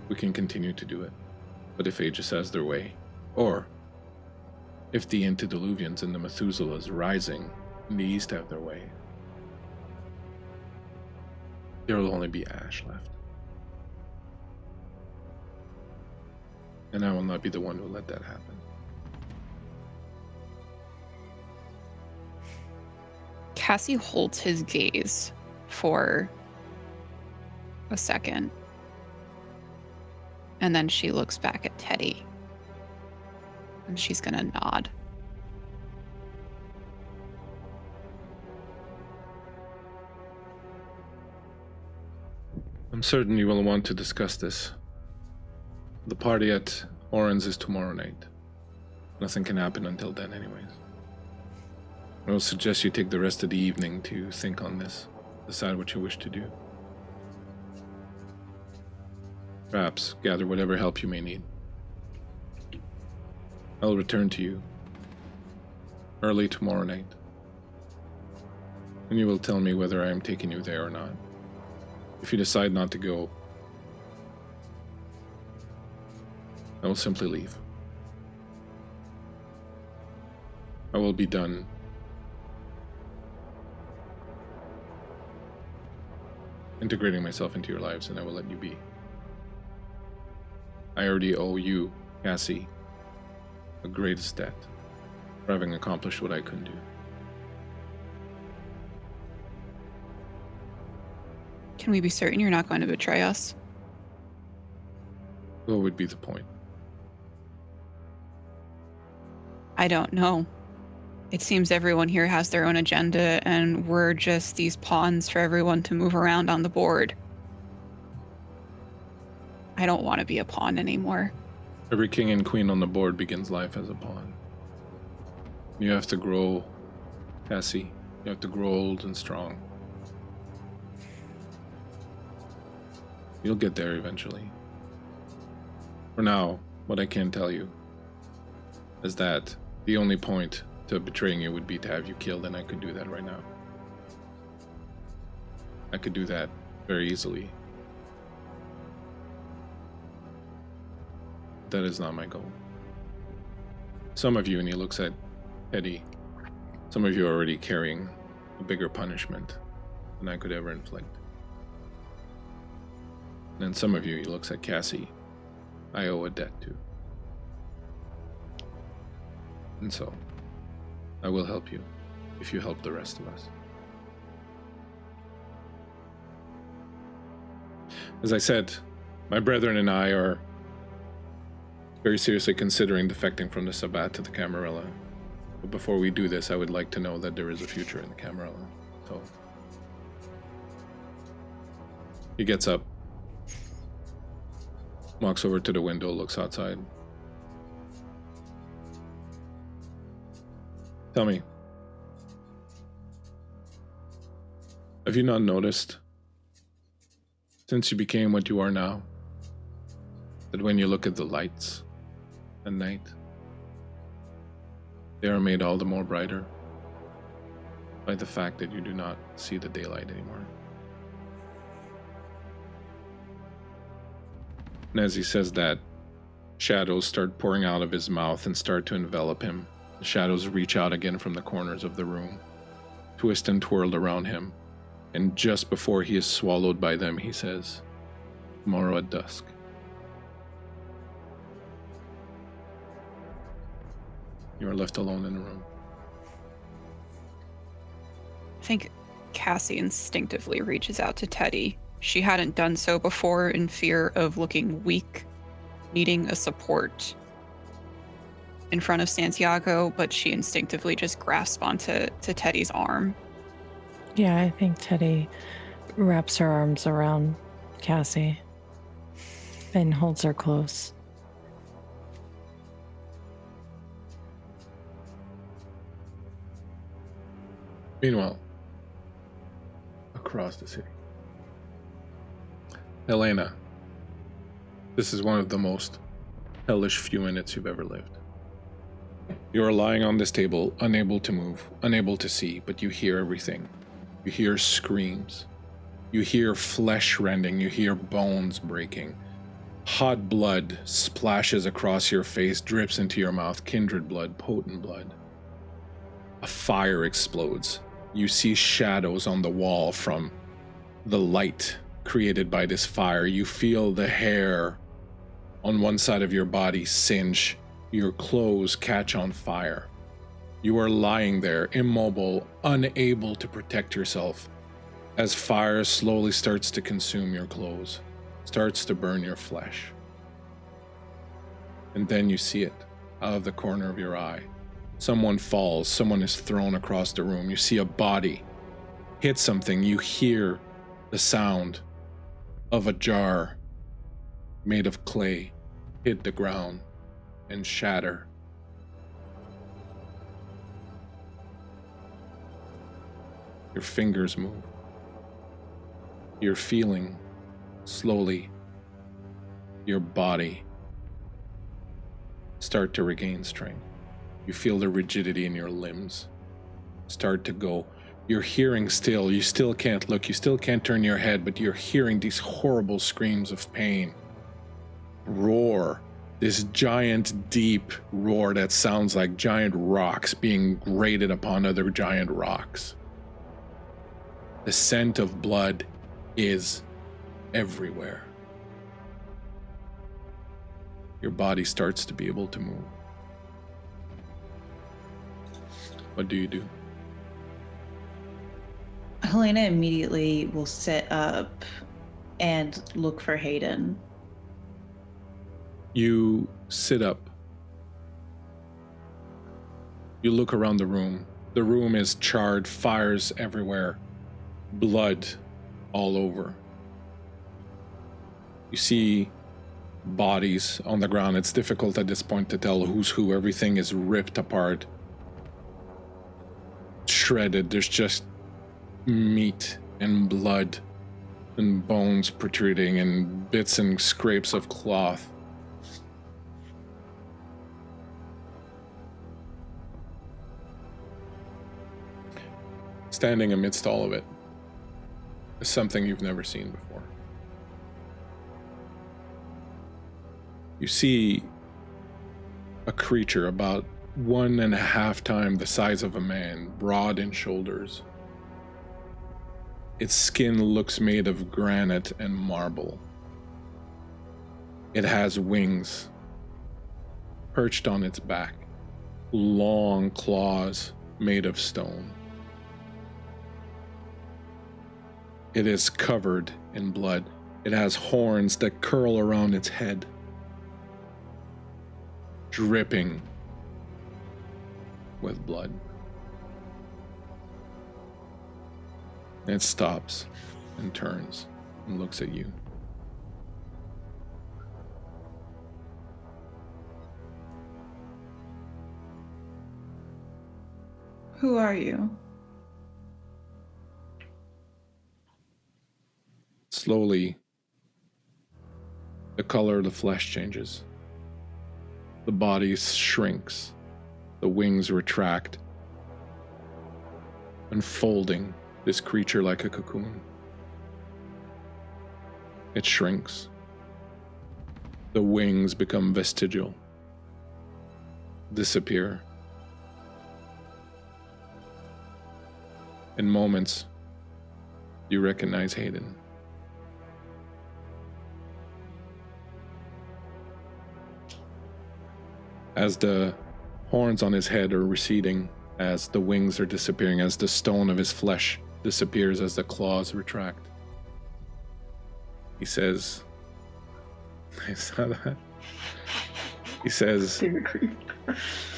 We can continue to do it. But if Aegis has their way, or if the antediluvians and the Methuselahs rising in the east have their way, there will only be ash left. And I will not be the one who let that happen. Cassie holds his gaze for a second. And then she looks back at Teddy. And she's gonna nod. I'm certain you will want to discuss this. The party at Oren's is tomorrow night. Nothing can happen until then anyways. I will suggest you take the rest of the evening to think on this. Decide what you wish to do. Perhaps gather whatever help you may need. I'll return to you early tomorrow night. And you will tell me whether I am taking you there or not. If you decide not to go, I will simply leave. I will be done integrating myself into your lives, and I will let you be. I already owe you, Cassie, the greatest debt for having accomplished what I couldn't do. Can we be certain you're not going to betray us? What would be the point? I don't know. It seems everyone here has their own agenda, and we're just these pawns for everyone to move around on the board. I don't want to be a pawn anymore. Every king and queen on the board begins life as a pawn. You have to grow, Cassie. You have to grow old and strong. You'll get there eventually. For now, what I can tell you is that the only point to betraying you would be to have you killed, and I could do that right now. I could do that very easily. That is not my goal. Some of you, and he looks at Teddy, some of you are already carrying a bigger punishment than I could ever inflict. And then some of you, he looks at Cassie, I owe a debt to. And so, I will help you if you help the rest of us. As I said, my brethren and I are very seriously considering defecting from the Sabbat to the Camarilla. But before we do this, I would like to know that there is a future in the Camarilla. So, he gets up, walks over to the window, looks outside. Tell me, have you not noticed, since you became what you are now, that when you look at the lights at night, they are made all the more brighter by the fact that you do not see the daylight anymore? And as he says that, shadows start pouring out of his mouth and start to envelop him. The shadows reach out again from the corners of the room, twist and twirl around him, and just before he is swallowed by them, he says, "Tomorrow at dusk." You are left alone in the room. I think Cassie instinctively reaches out to Teddy. She hadn't done so before in fear of looking weak, needing a support in front of Santiago, but she instinctively just grasps onto Teddy's arm. Yeah, I think Teddy wraps her arms around Cassie and holds her close. Meanwhile, across the city, Helena, This is one of the most hellish few minutes you've ever lived. You are lying on this table, unable to move, unable to see, but you hear everything. You hear screams. You hear flesh rending. You hear bones breaking. Hot blood splashes across your face, drips into your mouth, kindred blood, potent blood. A fire explodes. You see shadows on the wall from the light created by this fire. You feel the hair on one side of your body singe. Your clothes catch on fire. You are lying there, immobile, unable to protect yourself, as fire slowly starts to consume your clothes, starts to burn your flesh. And then you see it out of the corner of your eye. Someone falls, someone is thrown across the room. You see a body hit something. You hear the sound of a jar made of clay hit the ground and shatter. Your fingers move. You're feeling slowly your body start to regain strength. You feel the rigidity in your limbs start to go. You're hearing still. You still can't look. You still can't turn your head, but you're hearing these horrible screams of pain. Roar. This giant, deep roar that sounds like giant rocks being grated upon other giant rocks. The scent of blood is everywhere. Your body starts to be able to move. What do you do? Helena immediately will sit up and look for Hayden. You sit up. You look around the room. The room is charred, fires everywhere, blood all over. You see bodies on the ground. It's difficult at this point to tell who's who. Everything is ripped apart, shredded. There's just meat and blood and bones protruding and bits and scrapes of cloth. Standing amidst all of it is something you've never seen before. You see a creature about 1.5 times the size of a man, broad in shoulders. Its skin looks made of granite and marble. It has wings perched on its back, long claws made of stone. It is covered in blood. It has horns that curl around its head, dripping with blood. It stops and turns and looks at you. Who are you? Slowly, the color of the flesh changes. The body shrinks. The wings retract, unfolding this creature like a cocoon. It shrinks. The wings become vestigial, disappear. In moments, you recognize Hayden. As the horns on his head are receding, as the wings are disappearing, as the stone of his flesh disappears, as the claws retract, he says, I saw that. He says,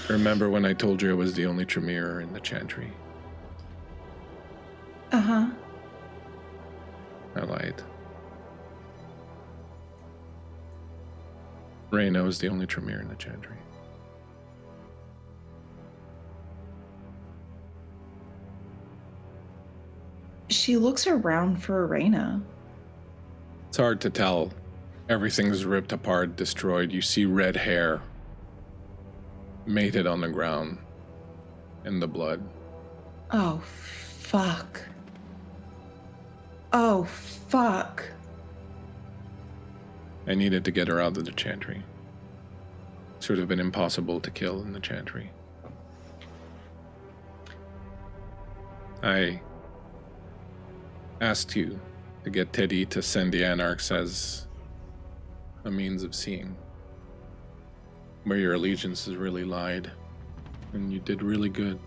remember when I told you I was the only Tremere in the Chantry? Uh-huh. I lied. Reyna was the only Tremere in the Chantry. She looks around for Reyna. It's hard to tell. Everything's ripped apart, destroyed. You see red hair mated on the ground in the blood. Oh, fuck. Oh, fuck. I needed to get her out of the chantry. Should have been impossible to kill in the chantry. I asked you to get Teddy to send the Anarchs as a means of seeing where your allegiances really lied, and you did really good.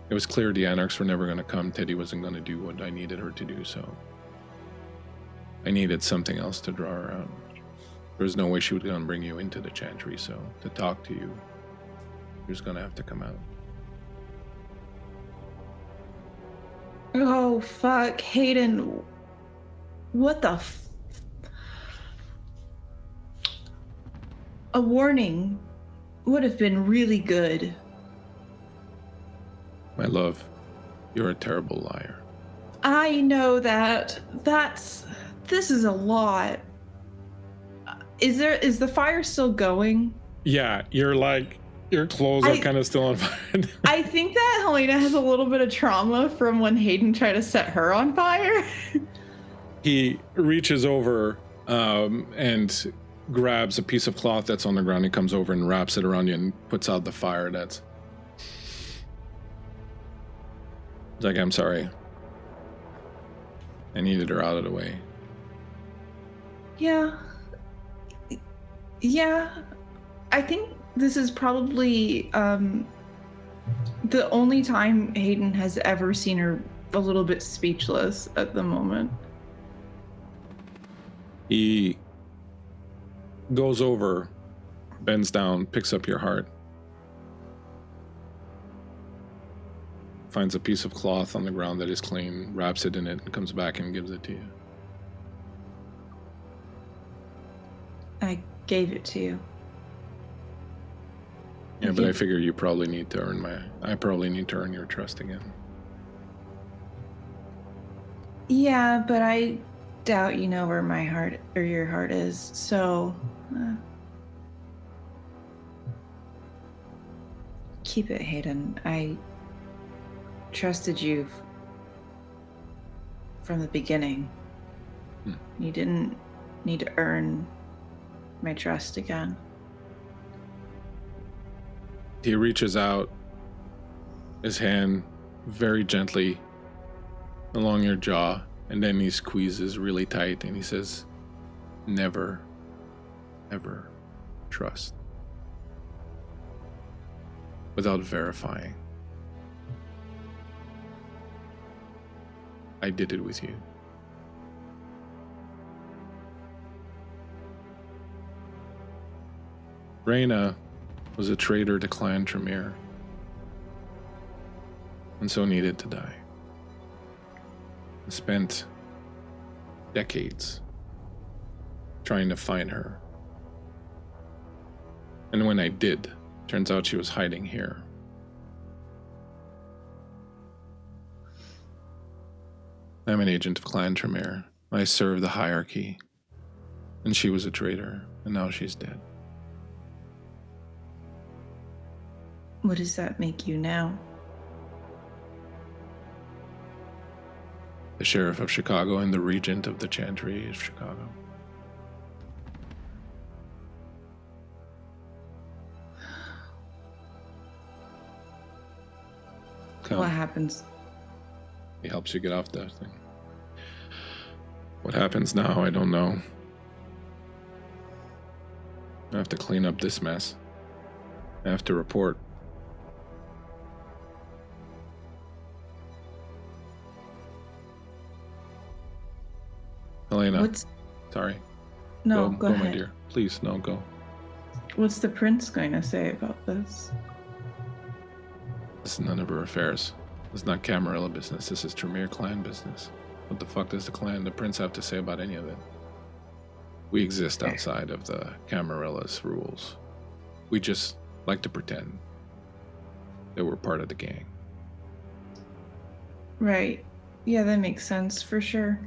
It was clear the Anarchs were never going to come. Teddy wasn't going to do what I needed her to do, so I needed something else to draw her out. There was no way she was going to bring you into the chantry, so to talk to you, she was going to have to come out. Oh, fuck. Hayden. What the A warning would have been really good. My love, you're a terrible liar. I know that. This is a lot. Is the fire still going? Yeah, your clothes are kind of still on fire. I think that Helena has a little bit of trauma from when Hayden tried to set her on fire. He reaches over and grabs a piece of cloth that's on the ground. He comes over and wraps it around you and puts out the fire. It's like, I'm sorry. I needed her out of the way. Yeah. I think this is probably the only time Hayden has ever seen her a little bit speechless at the moment. He goes over, bends down, picks up your heart, finds a piece of cloth on the ground that is clean, wraps it in it, and comes back and gives it to you. I gave it to you. Yeah, but I figure you probably need to I probably need to earn your trust again. Yeah, but I doubt you know where my heart or your heart is, so keep it, Hayden. I trusted you from the beginning. You didn't need to earn my trust again. He reaches out his hand very gently along your jaw, and then he squeezes really tight and he says, never, ever trust without verifying. I did it with you. Reyna was a traitor to Clan Tremere, and so needed to die. I spent decades trying to find her. And when I did, turns out she was hiding here. I'm an agent of Clan Tremere. I serve the hierarchy, and she was a traitor, and now she's dead. What does that make you now? The sheriff of Chicago and the regent of the Chantry of Chicago. Come. What happens? He helps you get off that thing. What happens now, I don't know. I have to clean up this mess. I have to report. Helena. Sorry. No, go ahead. My dear. Please, no, go. What's the prince going to say about this? This is none of her affairs. This is not Camarilla business. This is Tremere clan business. What the fuck does the prince have to say about any of it? We exist outside of the Camarilla's rules. We just like to pretend that we're part of the gang. Right. Yeah, that makes sense for sure.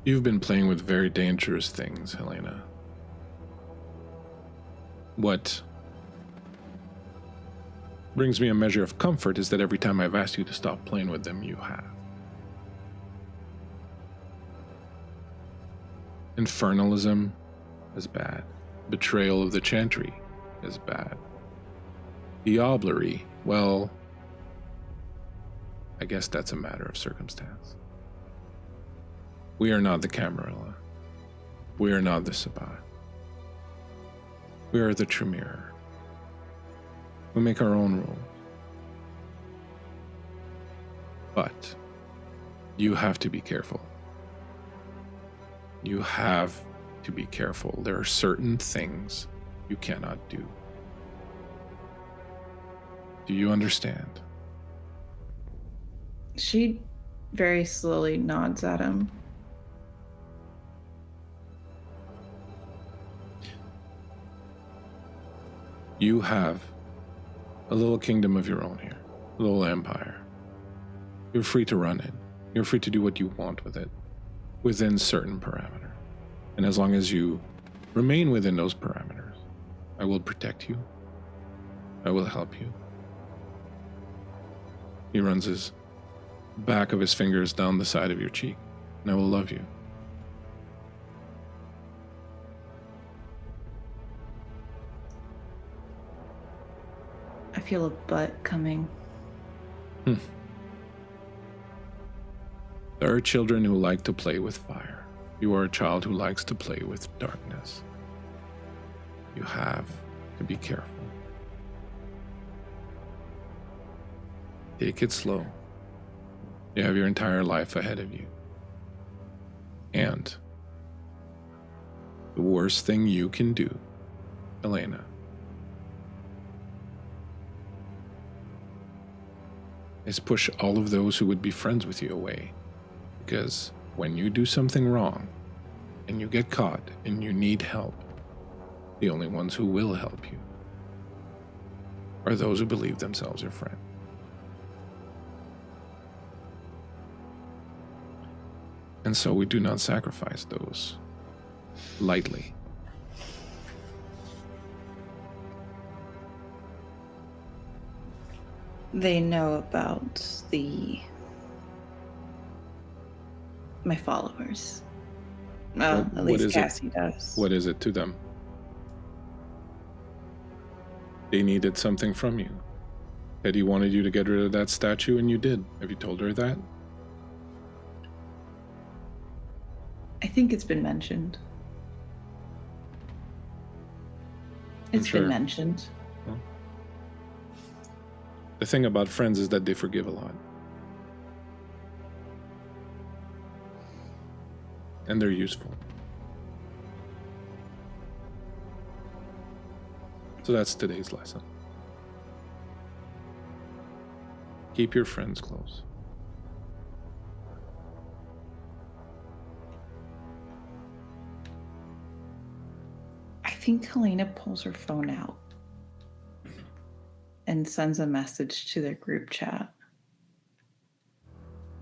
You've been playing with very dangerous things, Helena. What brings me a measure of comfort is that every time I've asked you to stop playing with them, you have. Infernalism is bad. Betrayal of the Chantry is bad. Diablerie, well, I guess that's a matter of circumstance. We are not the Camarilla. We are not the Sabbat. We are the Tremere. We make our own rules. But you have to be careful. You have to be careful. There are certain things you cannot do. Do you understand? She very slowly nods at him. You have a little kingdom of your own here, a little empire. You're free to run it. You're free to do what you want with it, within certain parameters. And as long as you remain within those parameters, I will protect you. I will help you. He runs his back of his fingers down the side of your cheek, and I will love you. I feel a butt coming. There are children who like to play with fire. You are a child who likes to play with darkness. You have to be careful. Take it slow. You have your entire life ahead of you. And the worst thing you can do, Helena, is push all of those who would be friends with you away. Because when you do something wrong, and you get caught, and you need help, the only ones who will help you are those who believe themselves your friend. And so we do not sacrifice those lightly. They know about my followers. Well, at least Cassie does. What is it to them? They needed something from you. Eddie wanted you to get rid of that statue, and you did. Have you told her that? I think it's been mentioned. It's sure. been mentioned. Well, the thing about friends is that they forgive a lot. And they're useful. So that's today's lesson. Keep your friends close. I think Helena pulls her phone out and sends a message to their group chat.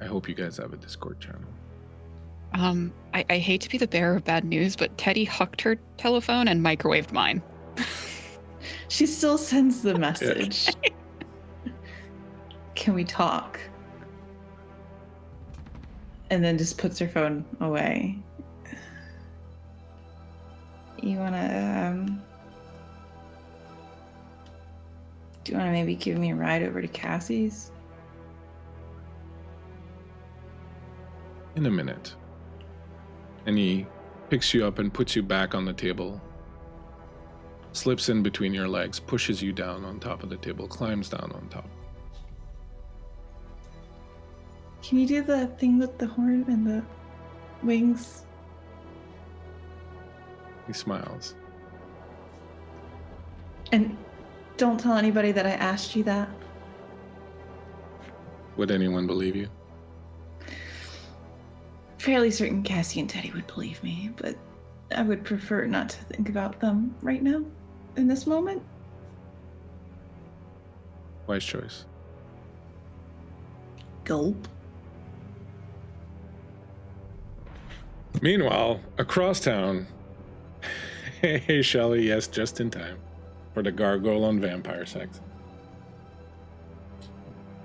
I hope you guys have a Discord channel. I hate to be the bearer of bad news, but Teddy hucked her telephone and microwaved mine. She still sends the message. Can we talk? And then just puts her phone away. You wanna, do you wanna maybe give me a ride over to Cassie's? In a minute. And he picks you up and puts you back on the table, slips in between your legs, pushes you down on top of the table, climbs down on top. Can you do the thing with the horn and the wings? He smiles. And don't tell anybody that I asked you that. Would anyone believe you? Fairly certain Cassie and Teddy would believe me, but I would prefer not to think about them right now, in this moment. Wise choice. Gulp. Meanwhile, across town, hey, Shelley, yes, just in time for the gargoyle on vampire sex.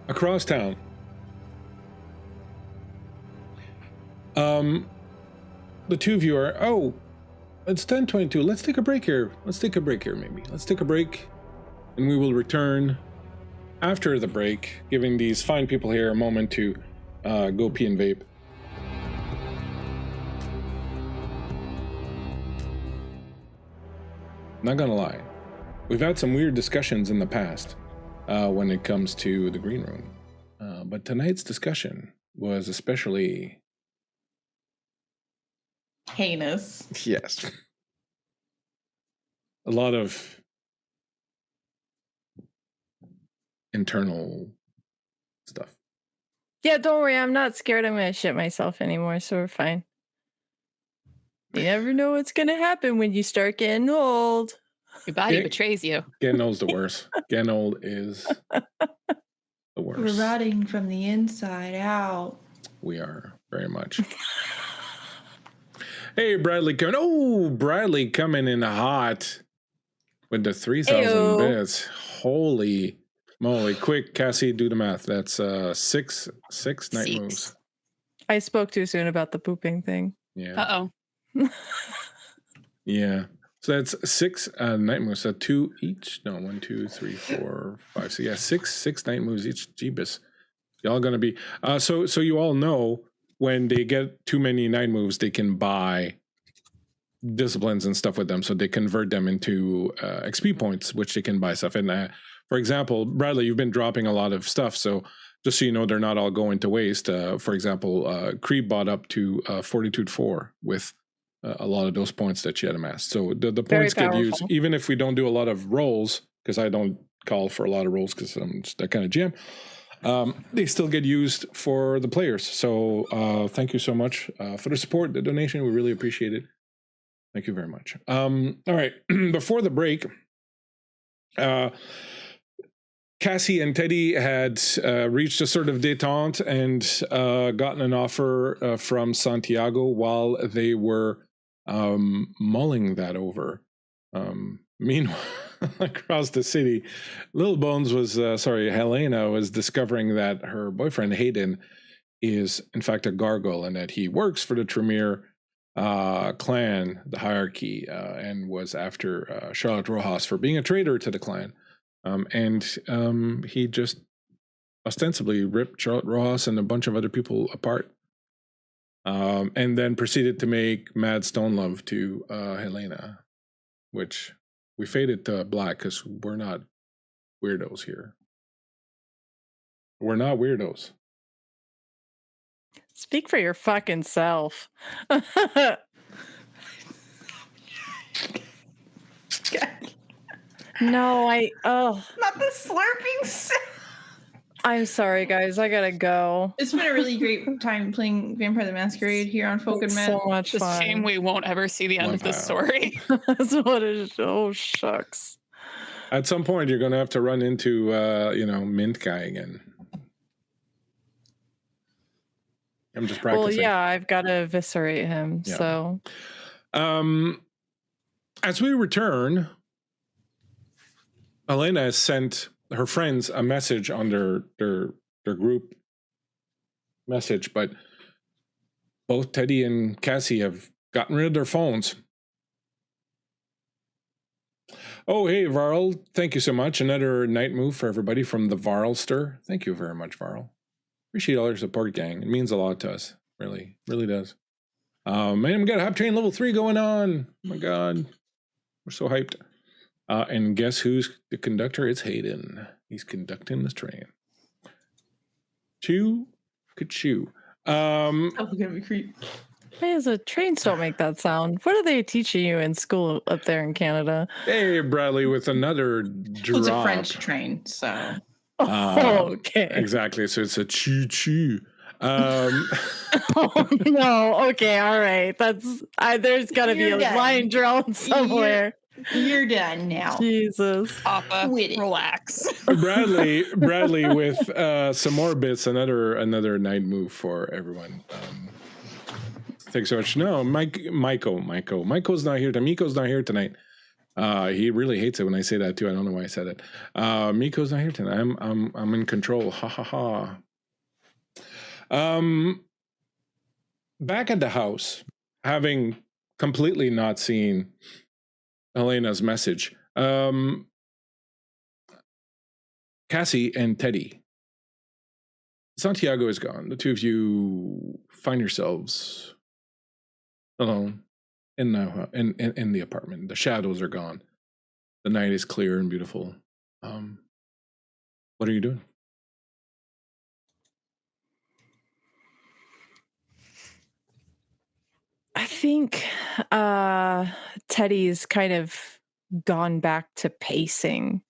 Across town. The two of you are, it's 10:22. Let's take a break here. Maybe. Let's take a break, and we will return after the break, giving these fine people here a moment to go pee and vape. Not gonna lie, we've had some weird discussions in the past when it comes to the green room, but tonight's discussion was especially heinous. Yes. A lot of internal stuff. Yeah, don't worry. I'm not scared I'm going to shit myself anymore, so we're fine. You never know what's going to happen when you start getting old. Your body betrays you. Getting old's the worst. Getting old is the worst. We're rotting from the inside out. We are very much. Hey, Bradley coming. Oh, Bradley coming in hot with the 3,000 bits. Holy moly. Quick, Cassie, do the math. That's six night moves. I spoke too soon about the pooping thing. Yeah. Uh-oh. Yeah. So that's 6 night moves. So 2 each? No, 1, 2, 3, 4, 5. So yeah, six night moves each. Jeebus. Y'all gonna be so you all know when they get too many night moves, they can buy disciplines and stuff with them, so they convert them into XP points, which they can buy stuff. And for example, Bradley, you've been dropping a lot of stuff, so just so you know, they're not all going to waste. For example, Creep bought up to Fortitude 4 with a lot of those points that she had amassed. So the points get used, even if we don't do a lot of rolls, because I don't call for a lot of rolls because I'm just that kind of GM. They still get used for the players. So thank you so much for the support, the donation. We really appreciate it. Thank you very much. All right. Before the break, Cassie and Teddy had reached a sort of détente and gotten an offer from Santiago while they were mulling that over. Meanwhile, across the city, Helena was discovering that her boyfriend Hayden is in fact a gargoyle and that he works for the Tremere clan, the hierarchy, and was after Charlotte Rojas for being a traitor to the clan. And he just ostensibly ripped Charlotte Rojas and a bunch of other people apart. And then proceeded to make mad stone love to Helena, which we faded to black because we're not weirdos here. We're not weirdos. Speak for your fucking self. No, not the slurping sound. I'm sorry, guys. I gotta go. It's been a really great time playing Vampire the Masquerade here on Folk&Myth. So much It's a fun. shame we won't ever see the end of this story. That's what it is. Oh, shucks. At some point, you're going to have to run into, Mint Guy again. I'm just practicing. Well, yeah, I've got to eviscerate him. Yeah. So, as we return, Helena has sent her friends a message on their group message, but both Teddy and Cassie have gotten rid of their phones. Oh, hey, Varl. Thank you so much. Another night move for everybody from the Varlster. Thank you very much, Varl. Appreciate all your support, gang. It means a lot to us. Really, really does. Man, we got Hype Train level 3 going on. Oh my God. We're so hyped. And guess who's the conductor? It's Hayden. He's conducting this train. Choo, ka-choo. I'm gonna be creep. hey, the trains don't make that sound. What are they teaching you in school up there in Canada? Hey, Bradley, with another drop. It's a French train, so. Okay. Exactly. So it's a choo-choo. Oh, no. Okay. All right. There's got to be a line drilled somewhere. You're done now. Jesus. Papa, relax. Bradley with some more bits. Another night move for everyone. Thanks so much. No, Michael's not here. Miko's not here tonight. He really hates it when I say that too. I don't know why I said it. Miko's not here tonight. I'm in control. Ha ha ha. Back at the house, having completely not seen Helena's message, Cassie and Teddy. Santiago is gone. The two of you find yourselves alone in the apartment. The shadows are gone. The night is clear and beautiful. What are you doing? I think Teddy's kind of gone back to pacing,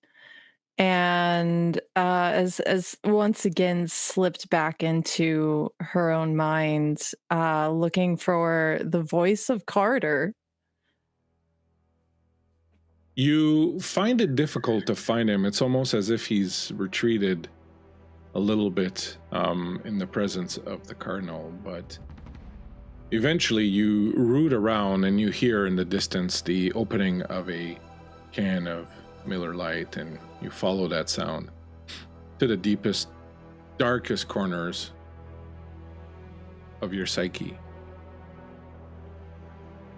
and as once again slipped back into her own mind, looking for the voice of Carter. You find it difficult to find him. It's almost as if he's retreated a little bit in the presence of the Cardinal, but eventually you root around and you hear in the distance the opening of a can of Miller Lite, and you follow that sound to the deepest, darkest corners of your psyche.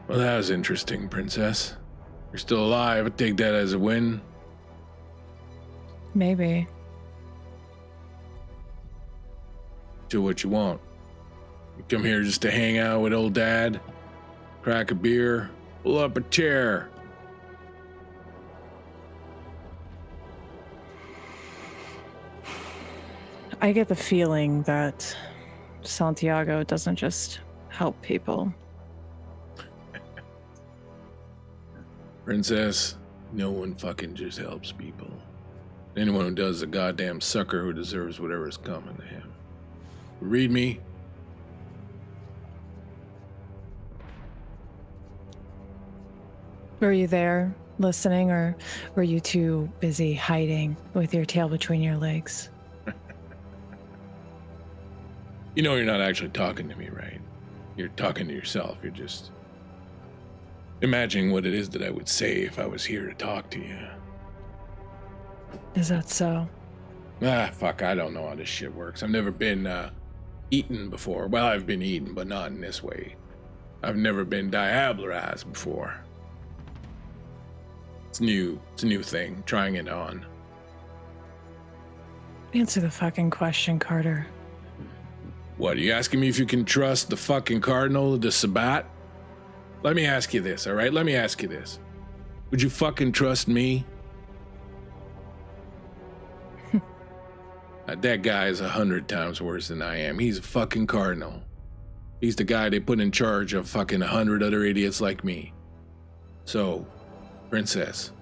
Well, that was interesting, Princess. You're still alive. I take that as a win. Maybe. Do what you want. You come here just to hang out with old Dad, crack a beer, pull up a chair. I get the feeling that Santiago doesn't just help people. Princess, no one fucking just helps people. Anyone who does is a goddamn sucker who deserves whatever is coming to him. Read me? Were you there listening, or were you too busy hiding with your tail between your legs? You know you're not actually talking to me, right? You're talking to yourself. You're just imagining what it is that I would say if I was here to talk to you. Is that so? Fuck, I don't know how this shit works. I've never been eaten before. Well, I've been eaten, but not in this way. I've never been diablerized before. It's new. It's a new thing. Trying it on. Answer the fucking question, Carter. What, are you asking me if you can trust the fucking Cardinal of the Sabbat? Let me ask you this, all right? Let me ask you this. Would you fucking trust me? That guy is 100 times worse than I am. He's a fucking Cardinal. He's the guy they put in charge of fucking 100 other idiots like me. So, Princess,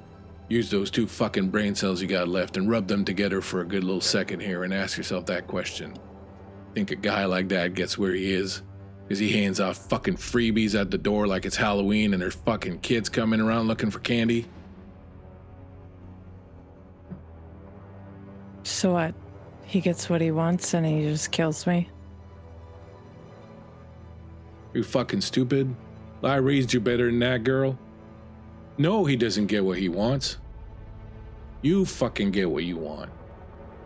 use those 2 fucking brain cells you got left and rub them together for a good little second here and ask yourself that question. Think a guy like that gets where he is because he hands out fucking freebies at the door like it's Halloween and there's fucking kids coming around looking for candy? So what? He gets what he wants and he just kills me? You fucking stupid? I raised you better than that, girl. No, he doesn't get what he wants. You fucking get what you want.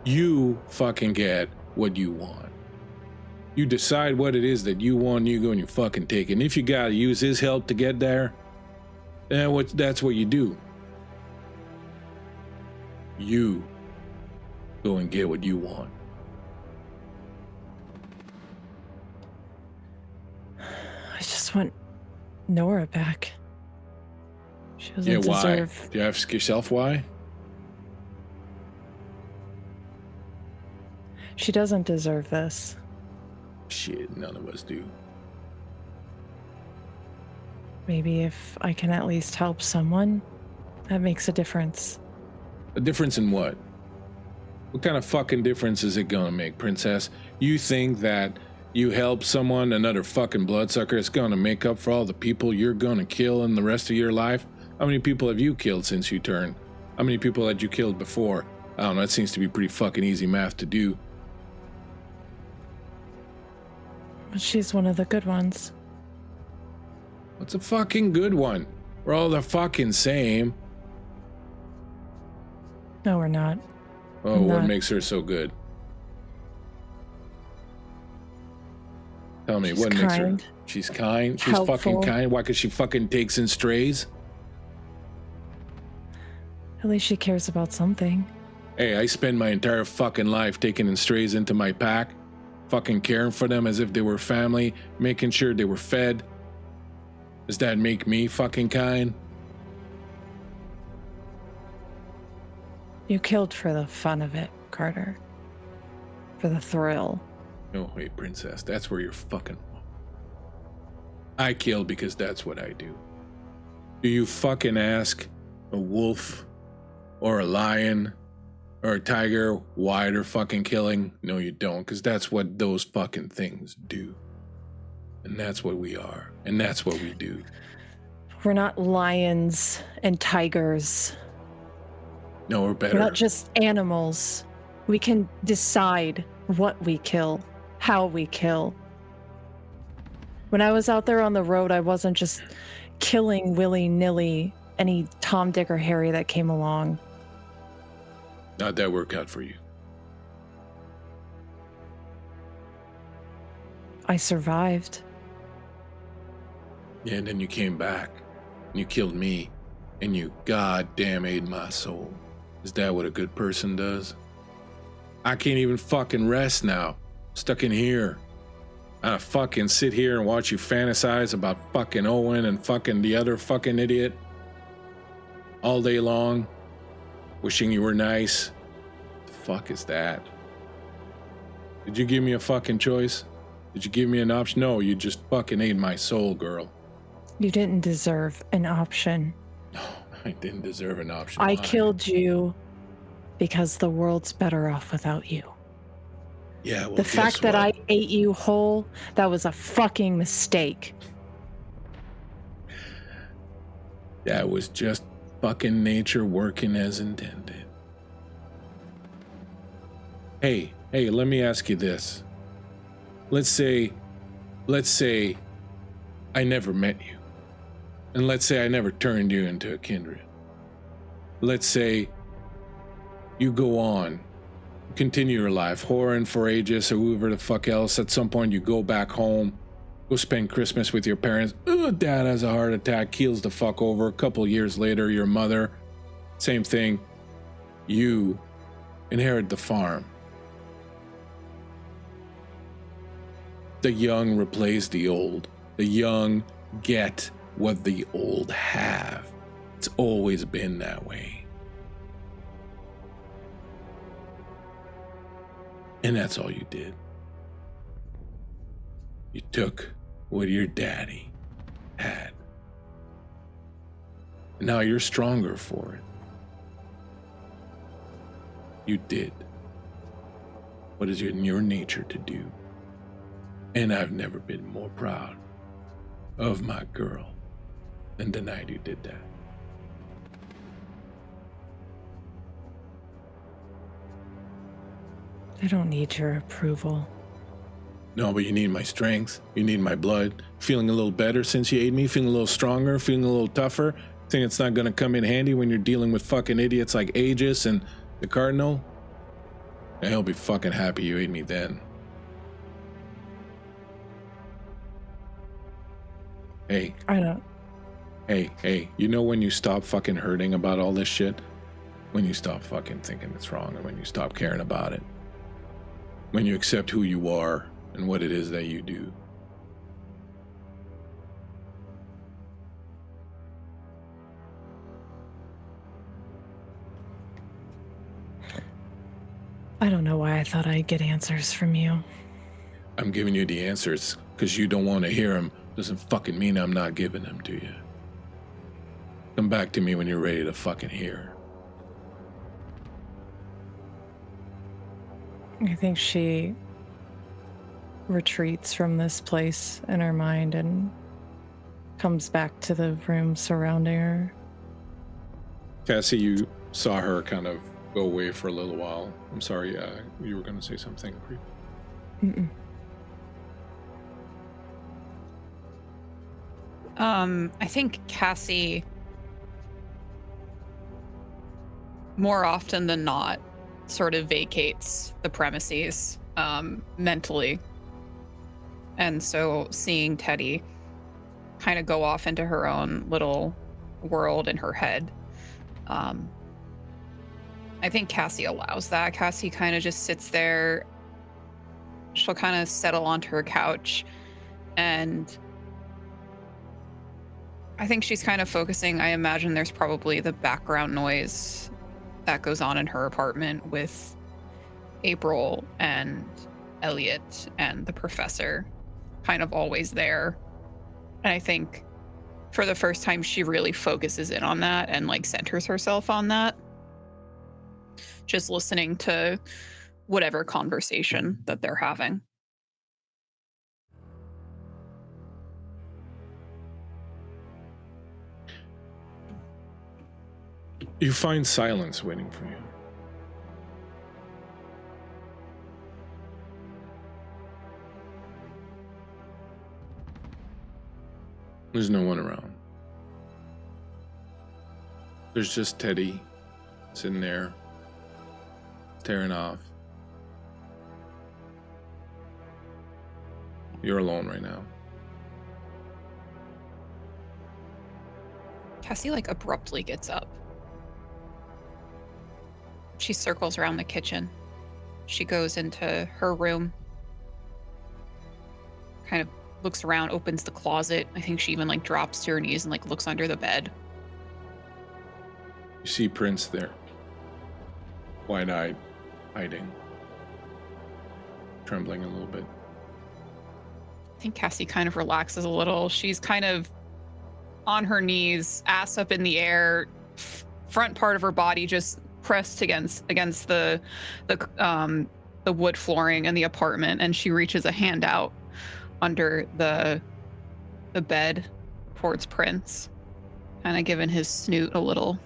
You fucking get what you want. You decide what it is that you want, you go and you fucking take it. And if you gotta use his help to get there, then that's what you do. You go and get what you want. I just want Nora back. She doesn't why? deserve... Do you ask yourself why? She doesn't deserve this. Shit, none of us do. Maybe if I can at least help someone, that makes a difference. A difference in what? What kind of fucking difference is it gonna make, Princess? You think that you help someone, another fucking bloodsucker, is gonna make up for all the people you're gonna kill in the rest of your life? How many people have you killed since you turned? How many people had you killed before? I don't know, that seems to be pretty fucking easy math to do. But she's one of the good ones. What's a fucking good one? We're all the fucking same. No, we're not. Oh, what makes her so good? Tell me, She's what makes her? kind. She's kind. She's Helpful. fucking kind. Why? Because she fucking takes in strays. At least she cares about something. Hey, I spend my entire fucking life taking in strays into my pack, fucking caring for them as if they were family, making sure they were fed. Does that make me fucking kind? You killed for the fun of it, Carter. For the thrill. No, wait, princess, that's where you're fucking wrong. I kill because that's what I do. Do you fucking ask a wolf or a lion or a tiger why they're fucking killing? No, you don't, because that's what those fucking things do. And that's what we are. And that's what we do. We're not lions and tigers. No, we're better. We're not just animals. We can decide what we kill, how we kill. When I was out there on the road, I wasn't just killing willy-nilly any Tom, Dick, or Harry that came along. How'd that work out for you? I survived. Yeah, and then you came back, and you killed me, and you goddamn ate my soul. Is that what a good person does? I can't even fucking rest now. Stuck in here. I fucking sit here and watch you fantasize about fucking Owen and fucking the other fucking idiot all day long, wishing you were nice. The fuck is that? Did you give me a fucking choice? Did you give me an option? No, you just fucking ate my soul, girl. You didn't deserve an option. No, I didn't deserve an option. I Why? killed you because the world's better off without you. Yeah, well, The fact that I ate you whole, that was a fucking mistake. That was just fucking nature working as intended. Hey, let me ask you this. Let's say I never met you. And let's say I never turned you into a kindred. Let's say you go on, continue your life, whoring for Aegis or whoever the fuck else. At some point you go back home, go spend Christmas with your parents. Dad has a heart attack, keels the fuck over. A couple years later, your mother, same thing. You inherit the farm. The young replace the old. The young get what the old have. It's always been that way. And that's all you did. You took what your daddy had. And now you're stronger for it. You did what is in your nature to do. And I've never been more proud of my girl than the night you did that. I don't need your approval. No, but you need my strength. You need my blood. Feeling a little better since you ate me? Feeling a little stronger? Feeling a little tougher? Think it's not gonna come in handy when you're dealing with fucking idiots like Aegis and the Cardinal? And he'll be fucking happy you ate me then. Hey. I don't. Hey, you know when you stop fucking hurting about all this shit? When you stop fucking thinking it's wrong and when you stop caring about it. When you accept who you are and what it is that you do. I don't know why I thought I'd get answers from you. I'm giving you the answers because you don't want to hear them. Doesn't fucking mean I'm not giving them to you. Come back to me when you're ready to fucking hear. I think she retreats from this place in her mind and comes back to the room surrounding her. Cassie, you saw her kind of go away for a little while. I'm sorry, you were going to say something. Mm-mm. I think Cassie, more often than not, sort of vacates the premises mentally. And so seeing Teddy kind of go off into her own little world in her head, I think Cassie allows that. Cassie kind of just sits there. She'll kind of settle onto her couch, and I think she's kind of focusing. I imagine there's probably the background noise that goes on in her apartment with April and Elliot and the professor kind of always there. And I think for the first time, she really focuses in on that and like centers herself on that. Just listening to whatever conversation that they're having. You find silence waiting for you. There's no one around. There's just Teddy sitting there, tearing off. You're alone right now. Cassie like abruptly gets up. She circles around the kitchen. She goes into her room, kind of looks around, opens the closet. I think she even like drops to her knees and like looks under the bed. You see Prince there, wide-eyed, hiding, trembling a little bit. I think Cassie kind of relaxes a little. She's kind of on her knees, ass up in the air, front part of her body just pressed against the wood flooring in the apartment, and she reaches a hand out under the bed towards Prince, kind of giving his snoot a little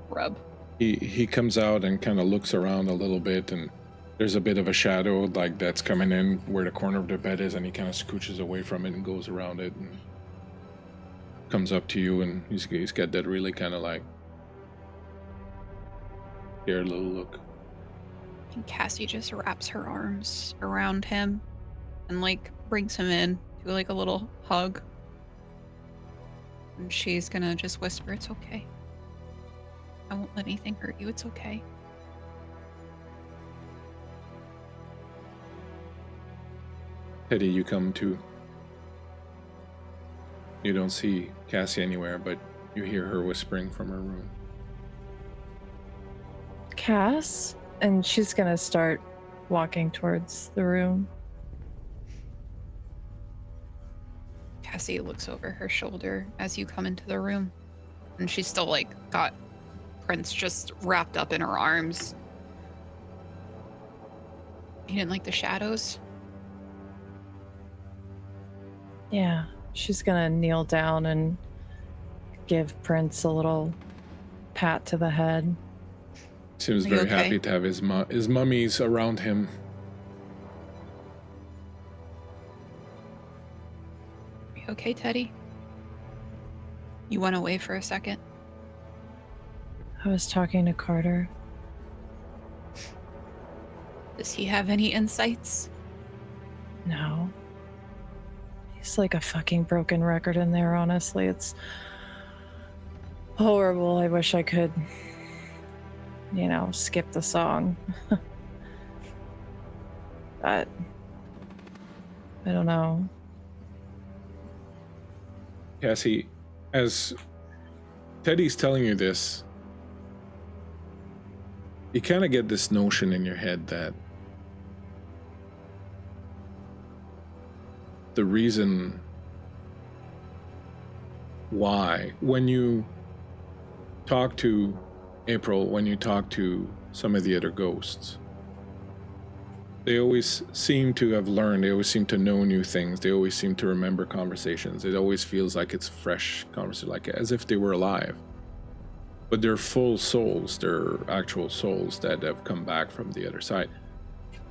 rub. He comes out and kind of looks around a little bit, and there's a bit of a shadow like that's coming in where the corner of the bed is, and he kind of scooches away from it and goes around it and comes up to you, and he's got that really kind of like scared little look. And Cassie just wraps her arms around him and like brings him in to like a little hug. And she's gonna just whisper, "It's okay. I won't let anything hurt you. It's okay." Teddy, you come to. You don't see Cassie anywhere, but you hear her whispering from her room. Cass? And she's gonna start walking towards the room. Cassie looks over her shoulder as you come into the room, and she's still like got Prince just wrapped up in her arms. You didn't like the shadows? Yeah, she's gonna kneel down and give Prince a little pat to the head. Seems Are you very okay? happy to have his mummies around him. Are you okay, Teddy? You went away for a second. I was talking to Carter. Does he have any insights? No. He's like a fucking broken record in there, honestly. It's horrible. I wish I could, skip the song. But I don't know. Cassie, as Teddy's telling you this, you kind of get this notion in your head that the reason why, when you talk to April, when you talk to some of the other ghosts, they always seem to have learned, they always seem to know new things, they always seem to remember conversations. It always feels like it's fresh conversation, like as if they were alive. But they're full souls, they're actual souls that have come back from the other side.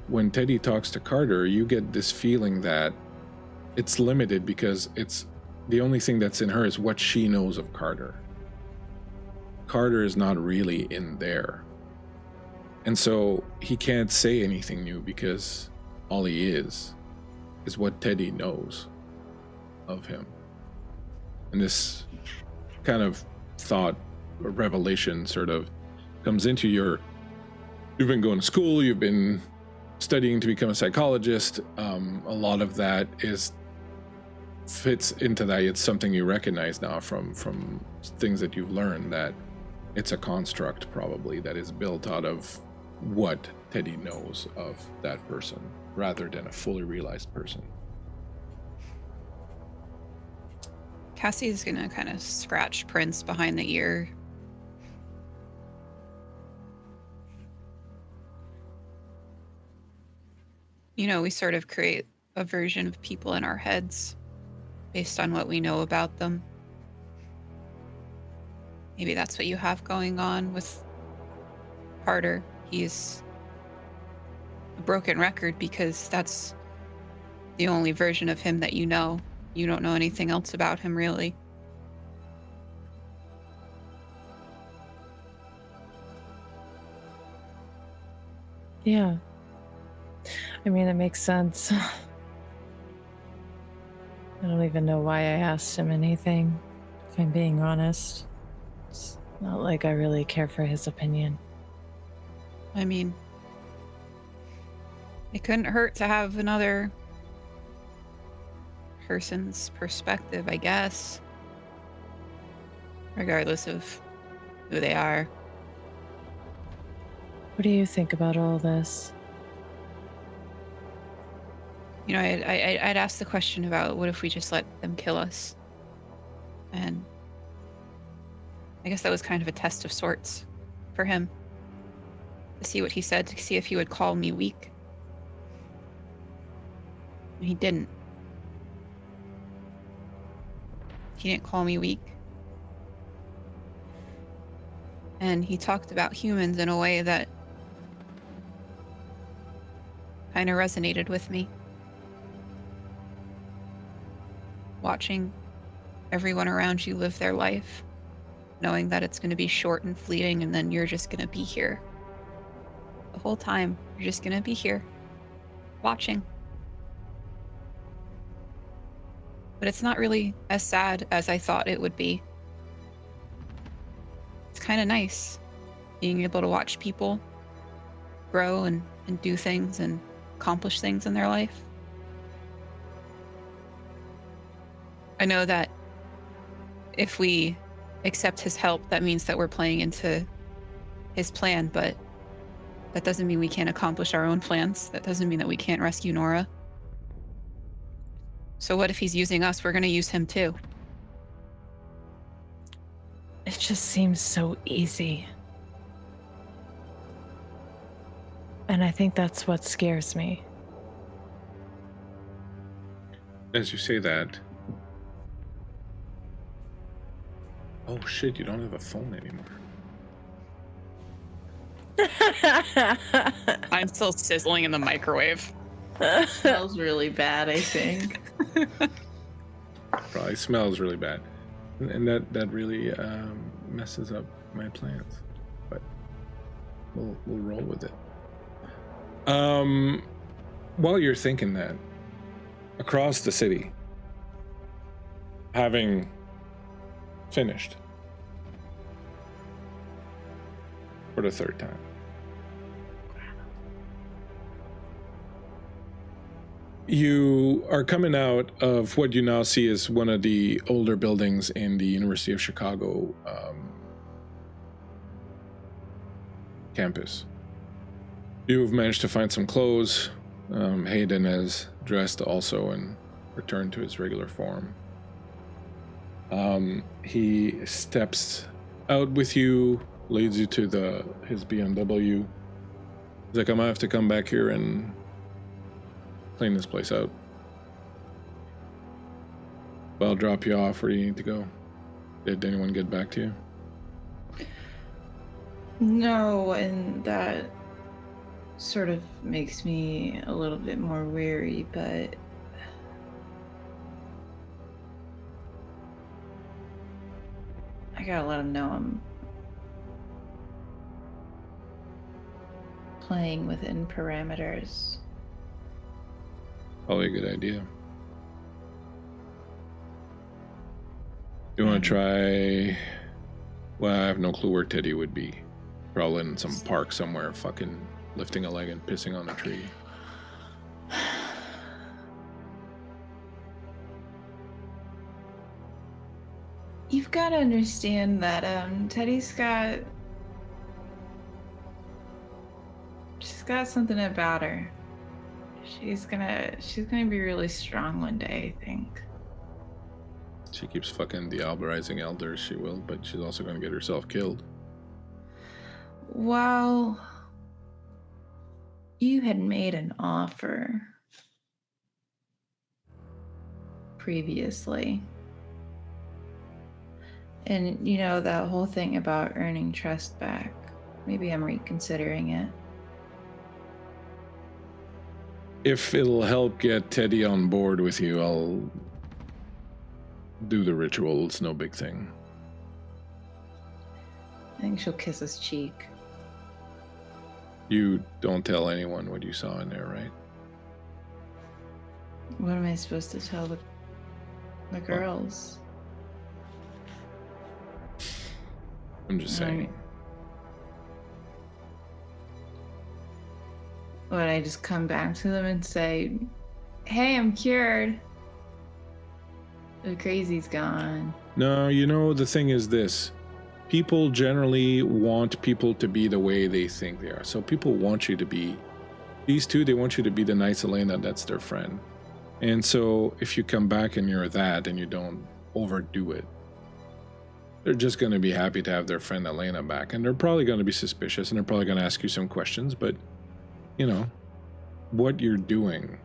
When Teddy talks to Carter, you get this feeling that it's limited because it's the only thing that's in her is what she knows of Carter. Carter is not really in there. And so he can't say anything new because all he is what Teddy knows of him. And this kind of thought or revelation sort of comes into you've been going to school, you've been studying to become a psychologist. A lot of that fits into that. It's something you recognize now from things that you've learned, that it's a construct probably that is built out of what Teddy knows of that person rather than a fully realized person. Cassie's gonna kind of scratch Prince behind the ear. You know, we sort of create a version of people in our heads based on what we know about them. Maybe that's what you have going on with Carter. He's a broken record because that's the only version of him that you know. You don't know anything else about him, really. Yeah. I mean, it makes sense. I don't even know why I asked him anything, if I'm being honest. It's not like I really care for his opinion. I mean, it couldn't hurt to have another person's perspective, I guess. Regardless of who they are. What do you think about all this? You know, I'd asked the question about what if we just let them kill us? And I guess that was kind of a test of sorts for him. To see what he said, to see if he would call me weak. And he didn't. He didn't call me weak. And he talked about humans in a way that kind of resonated with me. Watching everyone around you live their life, knowing that it's going to be short and fleeting, and then you're just going to be here. The whole time, you're just going to be here, watching. But it's not really as sad as I thought it would be. It's kind of nice being able to watch people grow and do things and accomplish things in their life. I know that if we accept his help, that means that we're playing into his plan, but that doesn't mean we can't accomplish our own plans. That doesn't mean that we can't rescue Nora. So what if he's using us? We're going to use him too. It just seems so easy. And I think that's what scares me. As you say that... Oh shit, you don't have a phone anymore. I'm still sizzling in the microwave. Smells really bad, I think. Probably smells really bad. And that really messes up my plans. But we'll roll with it. While you're thinking that, across the city, having finished for the third time, you are coming out of what you now see as one of the older buildings in the University of Chicago campus. You've managed to find some clothes. Hayden has dressed also and returned to his regular form. He steps out with you, leads you to his BMW. He's like, I might have to come back here and clean this place out. But I'll drop you off. Where do you need to go? Did anyone get back to you? No, and that sort of makes me a little bit more wary, but gotta let him know I'm playing within parameters. Probably a good idea. You want to try? Well, I have no clue where Teddy would be. Probably in some park somewhere, fucking lifting a leg and pissing on a tree. You've got to understand that Teddy's got... She's got something about her. She's gonna be really strong one day, I think. She keeps fucking diablerizing elders, she will, but she's also gonna get herself killed. Well, you had made an offer previously. And, you know, that whole thing about earning trust back. Maybe I'm reconsidering it. If it'll help get Teddy on board with you, I'll do the ritual. It's no big thing. I think she'll kiss his cheek. You don't tell anyone what you saw in there, right? What am I supposed to tell the girls? I'm just saying. Would I just come back to them and say, hey, I'm cured? The crazy's gone. No, you know, the thing is this. People generally want people to be the way they think they are. So people want you to be, these two, they want you to be the nice Helena that's their friend. And so if you come back and you're that and you don't overdo it, they're just going to be happy to have their friend Helena back. And they're probably going to be suspicious and they're probably going to ask you some questions. But, you know, what you're doing,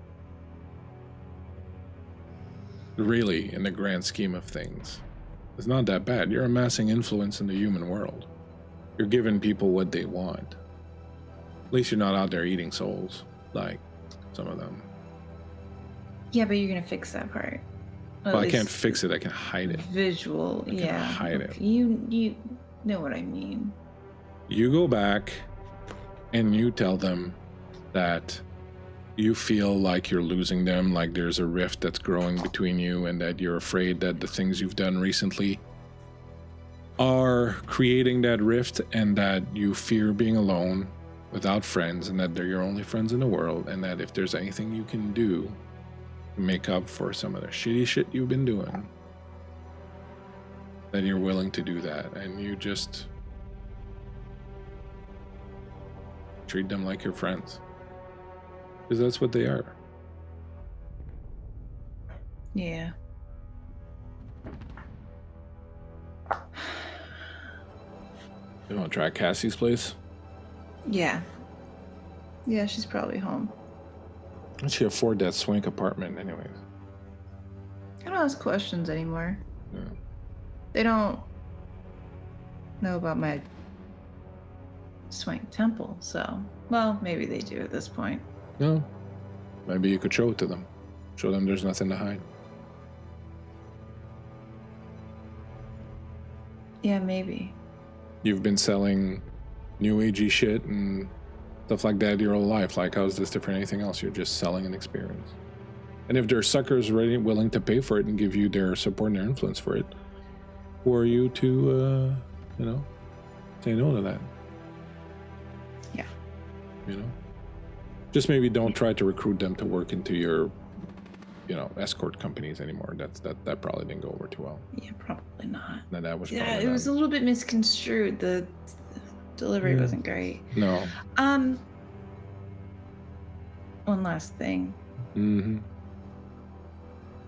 really, in the grand scheme of things, it's not that bad. You're amassing influence in the human world. You're giving people what they want. At least you're not out there eating souls, like some of them. Yeah, but you're going to fix that part. Well, I can't fix it. I can hide it. Visual, I can yeah. hide it. You know what I mean. You go back and you tell them that you feel like you're losing them, like there's a rift that's growing between you, and that you're afraid that the things you've done recently are creating that rift, and that you fear being alone without friends, and that they're your only friends in the world, and that if there's anything you can do to make up for some of the shitty shit you've been doing, then you're willing to do that, and you just treat them like your friends. Because that's what they are. Yeah. You want to try Cassie's place? Yeah. Yeah, she's probably home. How'd she afford that swank apartment anyways? I don't ask questions anymore. Yeah. They don't know about my swank temple, so... Well, maybe they do at this point. No. Maybe you could show it to them. Show them there's nothing to hide. Yeah, maybe. You've been selling new agey shit and stuff like that your whole life. Like, how is this different than anything else? You're just selling an experience. And if there are suckers ready, willing to pay for it and give you their support and their influence for it, who are you to, say no to that? Yeah. You know? Just maybe don't try to recruit them to work into your, escort companies anymore. That probably didn't go over too well. Yeah, probably not. No, that was Yeah, probably it was a little bit misconstrued. The delivery wasn't great. No. One last thing. Mm-hmm.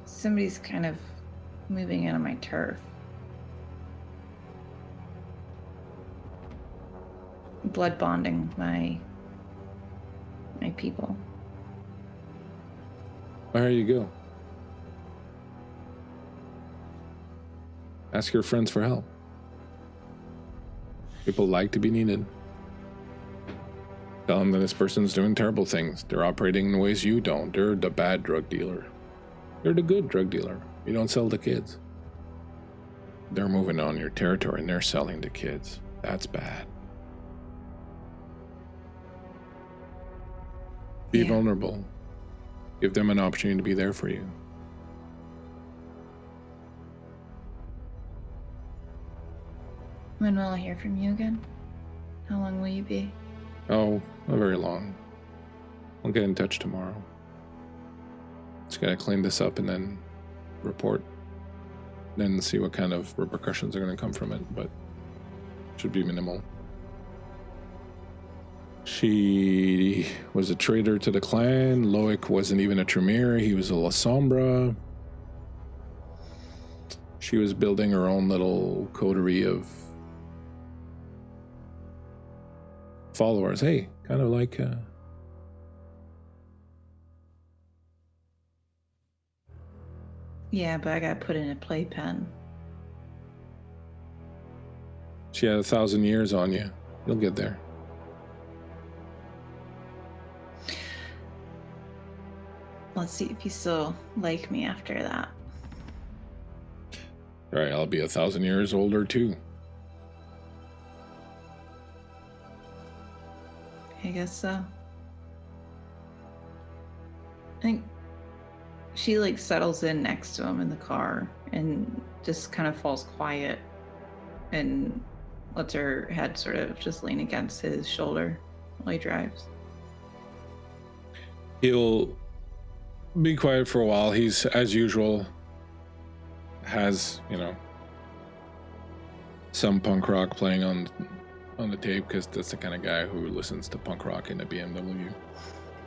Somebody's kind of moving in on my turf. Blood bonding my people. There you go. Ask your friends for help. People like to be needed. Tell them that this person's doing terrible things. They're operating in ways you don't. They're the bad drug dealer. You're the good drug dealer. You don't sell to kids. they're moving on your territory and they're selling to kids. That's bad. Be vulnerable. Give them an opportunity to be there for you. When will I hear from you again? How long will you be? Oh, not very long. I'll get in touch tomorrow. Just gotta clean this up and then report. Then see what kind of repercussions are gonna come from it, but should be minimal. She was a traitor to the clan. Loic wasn't even a Tremere, he was a La Sombra. She was building her own little coterie of followers. Hey, kind of like Yeah, but I gotta put in a playpen. she had 1,000 years on you. You'll get there. Let's see if you still like me after that. All right, I'll be 1,000 years older too. I guess so. I think she like settles in next to him in the car and just kind of falls quiet and lets her head sort of just lean against his shoulder while he drives. He'll be quiet for a while. He's, as usual, has, you know, some punk rock playing on the tape, because that's the kind of guy who listens to punk rock in a BMW.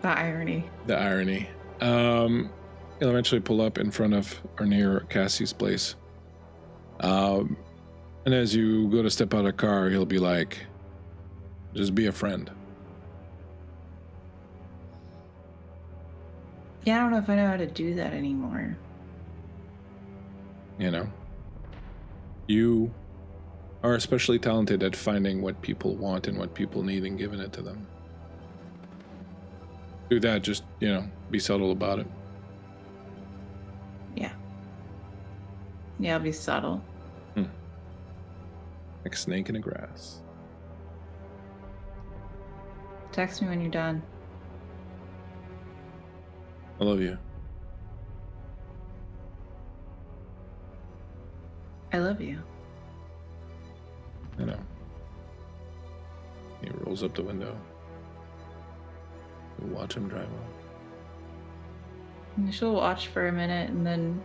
The irony. The irony. He'll eventually pull up in front of or near Cassie's place. And as you go to step out of the car, he'll be like, just be a friend. Yeah, I don't know if I know how to do that anymore. You know, you are especially talented at finding what people want and what people need and giving it to them. Do that, just, you know, be subtle about it. Yeah. Yeah, I'll be subtle. Like a snake in the grass. Text me when you're done. I love you. I love you. I know. He rolls up the window. You'll watch him drive off. And she'll watch for a minute and then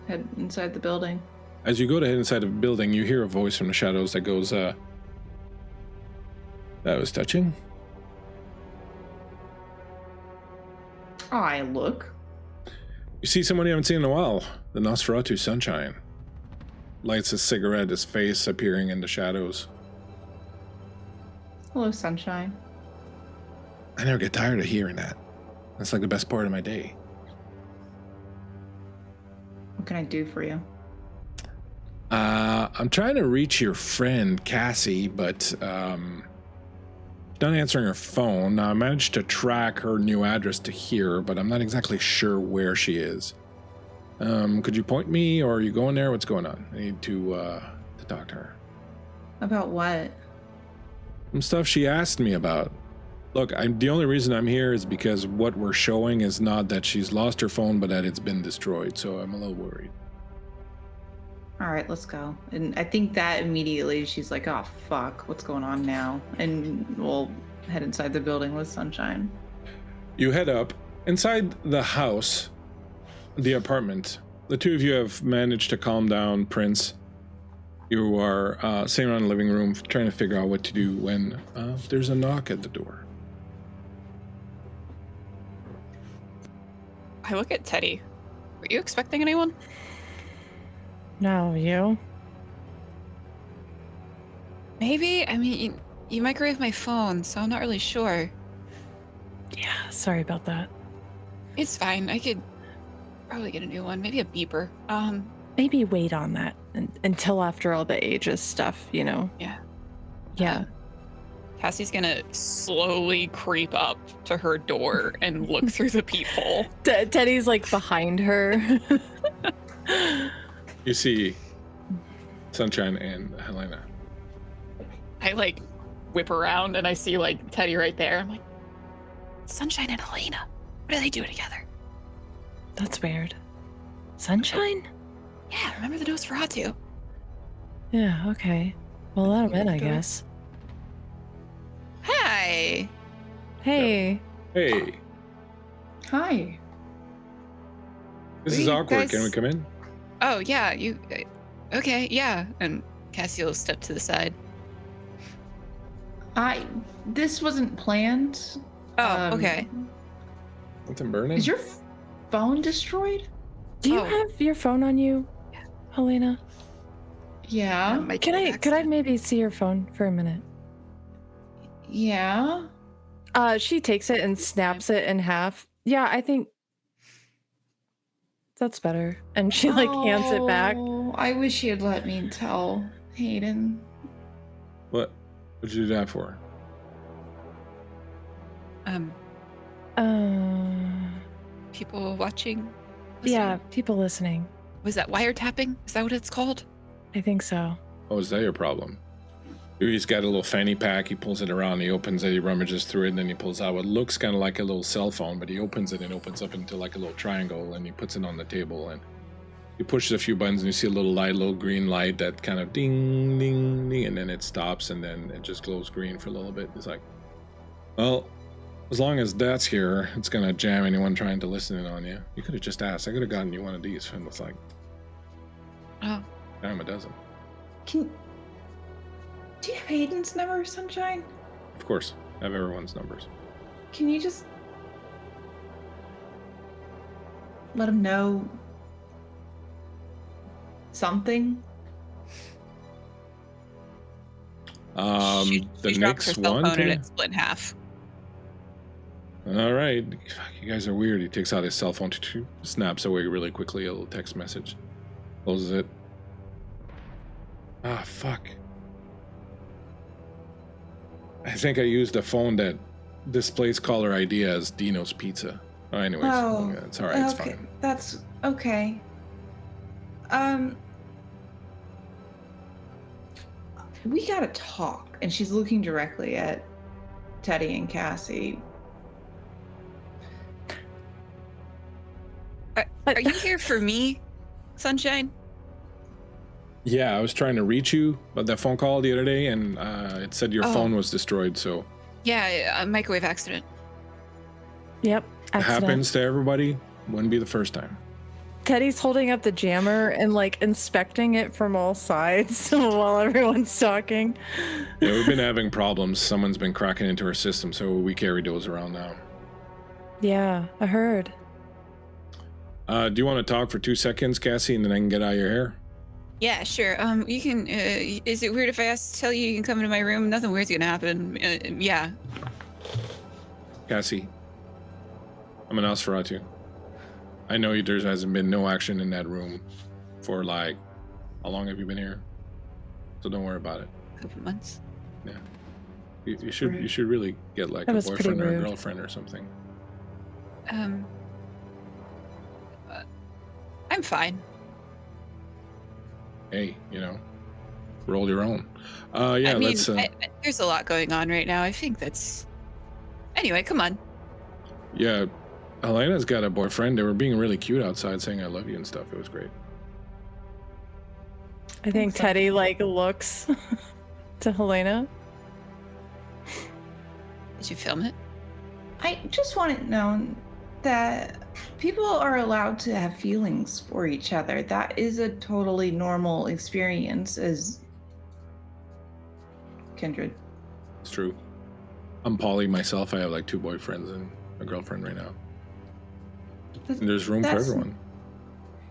head inside the building. As you go to head inside the building, you hear a voice from the shadows that goes, that was touching. Oh, I look. You see someone you haven't seen in a while. The Nosferatu Sunshine. Lights a cigarette, his face appearing in the shadows. Hello, sunshine. I never get tired of hearing that. That's like the best part of my day. What can I do for you? I'm trying to reach your friend, Cassie, but she's not answering her phone. Now, I managed to track her new address to here, but I'm not exactly sure where she is. Could you point me, or are you going there? What's going on? I need to talk to her. About what? Some stuff she asked me about. Look, the only reason I'm here is because what we're showing is not that she's lost her phone, but that it's been destroyed, so I'm a little worried. All right, let's go. And I think that immediately she's like, oh, fuck, what's going on now? And we'll head inside the building with Sunshine. You head up. Inside the house, the apartment, the two of you have managed to calm down Prince. You are sitting around the living room trying to figure out what to do when there's a knock at the door. I look at Teddy. Were you expecting anyone? No, you? Maybe. I mean, you microwaved my phone, so I'm not really sure. Yeah, sorry about that. It's fine. I could probably get a new one. Maybe a beeper. Maybe wait on that until after all the Aegis stuff, you know? Yeah. Yeah. Cassie's gonna slowly creep up to her door and look through the peephole. Teddy's like behind her. You see Sunshine and Helena. I like whip around and I see like Teddy right there. I'm like, Sunshine and Helena. What do they do together? That's weird. Sunshine? Yeah, remember the Nosferatu? Yeah, okay. Well, let him in, I guess. Hi. Hey. Hey, Hi. this Will is you awkward. guys- Can we come in? Oh, yeah, you... Okay, yeah. And Cassie will step to the side. This wasn't planned. Oh, okay. Something burning? Is your phone destroyed? Do you Oh. have your phone on you, Helena? Yeah. Could I maybe see your phone for a minute? Yeah. She takes it and snaps it in half. Yeah, I think that's better. And she like hands it back. Oh, I wish you'd let me tell Hayden. What would you do that for? People watching? Yeah, people listening. Was that wiretapping? Is that what it's called? I think so. Oh, is that your problem? He's got a little fanny pack. He pulls it around. He opens it. He rummages through it, and then he pulls out what looks kind of like a little cell phone. But he opens it and opens up into like a little triangle, and he puts it on the table. And he pushes a few buttons, and you see a little light, little green light that kind of ding, ding, ding, and then it stops, and then it just glows green for a little bit. It's like, well, as long as that's here, it's gonna jam anyone trying to listen in on you. You could have just asked. I could have gotten you one of these. And it's like, Oh. dime a dozen. Do you have Hayden's number, Sunshine? Of course, I have everyone's numbers. Can you just let him know something? The she dropped her next cell one. phone and to- it split in half. All right, you guys are weird. He takes out his cell phone, snaps away really quickly a little text message, closes it. Ah, fuck. I think I used a phone that displays caller ID as Dino's Pizza. Oh, anyways, Oh, it's all right. It's okay. fine. That's okay. We gotta talk. And she's looking directly at Teddy and Cassie. Are you here for me, Sunshine? Yeah, I was trying to reach you about that phone call the other day, and it said your Oh. phone was destroyed. So Yeah, a microwave accident. Yep. it Accident. happens to everybody. Wouldn't be the first time. Teddy's holding up the jammer and like inspecting it from all sides while everyone's talking. Yeah, we've been having problems. Someone's been cracking into our system, so we carry those around now. Yeah, I heard. Do you want to talk for 2 seconds, Cassie, and then I can get out of your hair? Yeah, sure. You can. Is it weird if I tell you can come into my room? Nothing weird's gonna happen. Yeah. Cassie, I'm an Nosferatu. I know there hasn't been no action in that room for like, how long have you been here? So don't worry about it. A couple months. Yeah. You should really get like That a was pretty boyfriend or a rude. girlfriend or something. I'm fine. Hey, roll your own. Yeah, I mean, let's. there's a lot going on right now. I think that's. Anyway, come on. Yeah, Helena's got a boyfriend. They were being really cute outside, saying "I love you" and stuff. It was great. I think Teddy like looks to Helena. Did you film it? I just want it known that people are allowed to have feelings for each other. That is a totally normal experience as kindred. It's true. I'm poly myself. I have like 2 boyfriends and a girlfriend right now. And there's room for That's- everyone.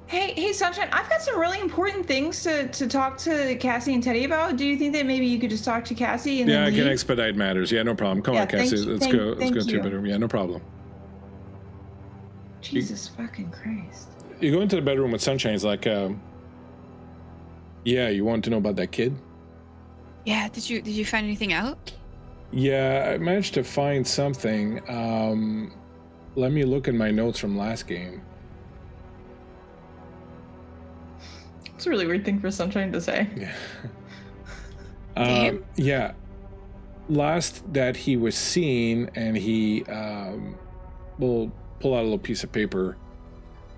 Hey, Sunshine, I've got some really important things to talk to Cassie and Teddy about. Do you think that maybe you could just talk to Cassie and Yeah, I then can leave? expedite matters. Yeah, no problem. Come Yeah, on, Cassie. thank you. Let's Thank- go. Let's thank go to your you. bedroom. Yeah, no problem. Jesus fucking Christ. You go into the bedroom with Sunshine. He's like, yeah, you want to know about that kid? Yeah. Did you find anything out? Yeah, I managed to find something. Let me look in my notes from last game. It's a really weird thing for Sunshine to say. Yeah. Damn. Yeah. Last that he was seen, and he will pull out a little piece of paper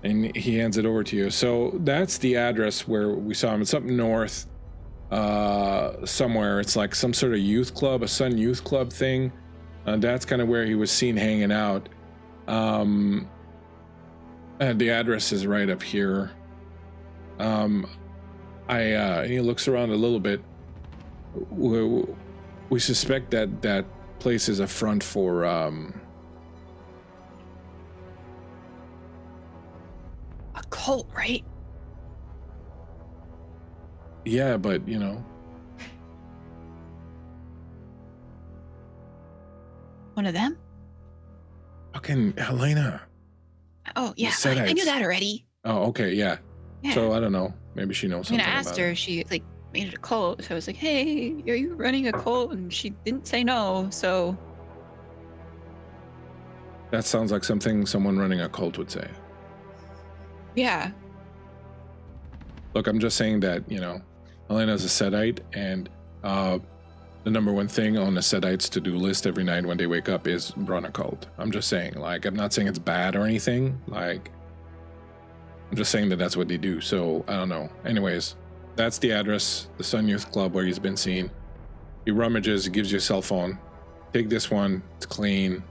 and he hands it over to you. So that's the address where we saw him. It's up north somewhere. It's like some sort of youth club, a Sun Youth Club thing. That's kind of where he was seen hanging out. And the address is right up here. He looks around a little bit. We suspect that that place is a front for A cult, right? yeah, but you know, One of them? fucking Helena. Oh, yeah. The I knew Sedites. that already. Oh, okay, yeah. Yeah. So I don't know. Maybe she knows I mean, something I asked about her, it. she like made it a cult. So I was like, hey, are you running a cult? And she didn't say no. So That sounds like something someone running a cult would say. yeah. Look, I'm just saying that, you know, Helena's a Sedite, and the number one thing on the Sedites' to-do list every night when they wake up is run a cult. I'm just saying, like, I'm not saying it's bad or anything. Like, I'm just saying that that's what they do. So, I don't know. Anyways, that's the address, the Sun Youth Club where he's been seen. He rummages, he gives you a cell phone. Take this one, it's clean.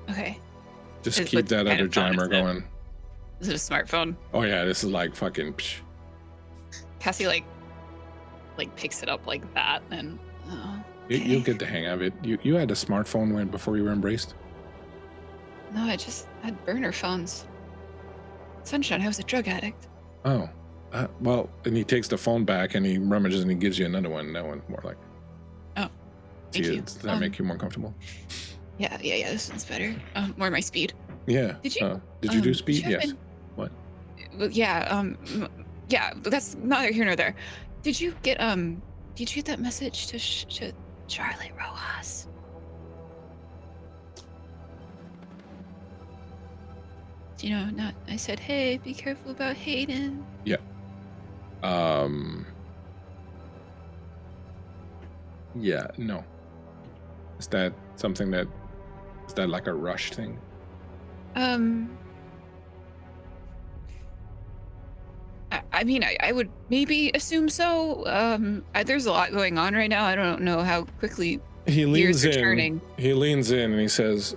Okay. Just It's keep what that kind other of phone jammer is it? going. Is it a smartphone? Oh yeah, this is like fucking psh. Cassie like picks it up like that and You'll get the hang of it. You had a smartphone when before you were embraced? No, I just had burner phones. Sunshine, I was a drug addict. Oh. Well, and he takes the phone back and he rummages and he gives you another one. That one's more like. Oh, thank you. Does that make you more comfortable? Yeah, this one's better. More my speed. Yeah. Did you- Did you do did speed? you Yes. happen- What? Well, yeah, yeah, but that's neither here nor there. Did you get that message to Charlie Rojas? You know, not I said, hey, be careful about Hayden. Yeah, no. Is that something that is that like a rush thing? I mean, I would maybe assume so. There's a lot going on right now. I don't know how quickly He leans gears are in. turning. He leans in and he says,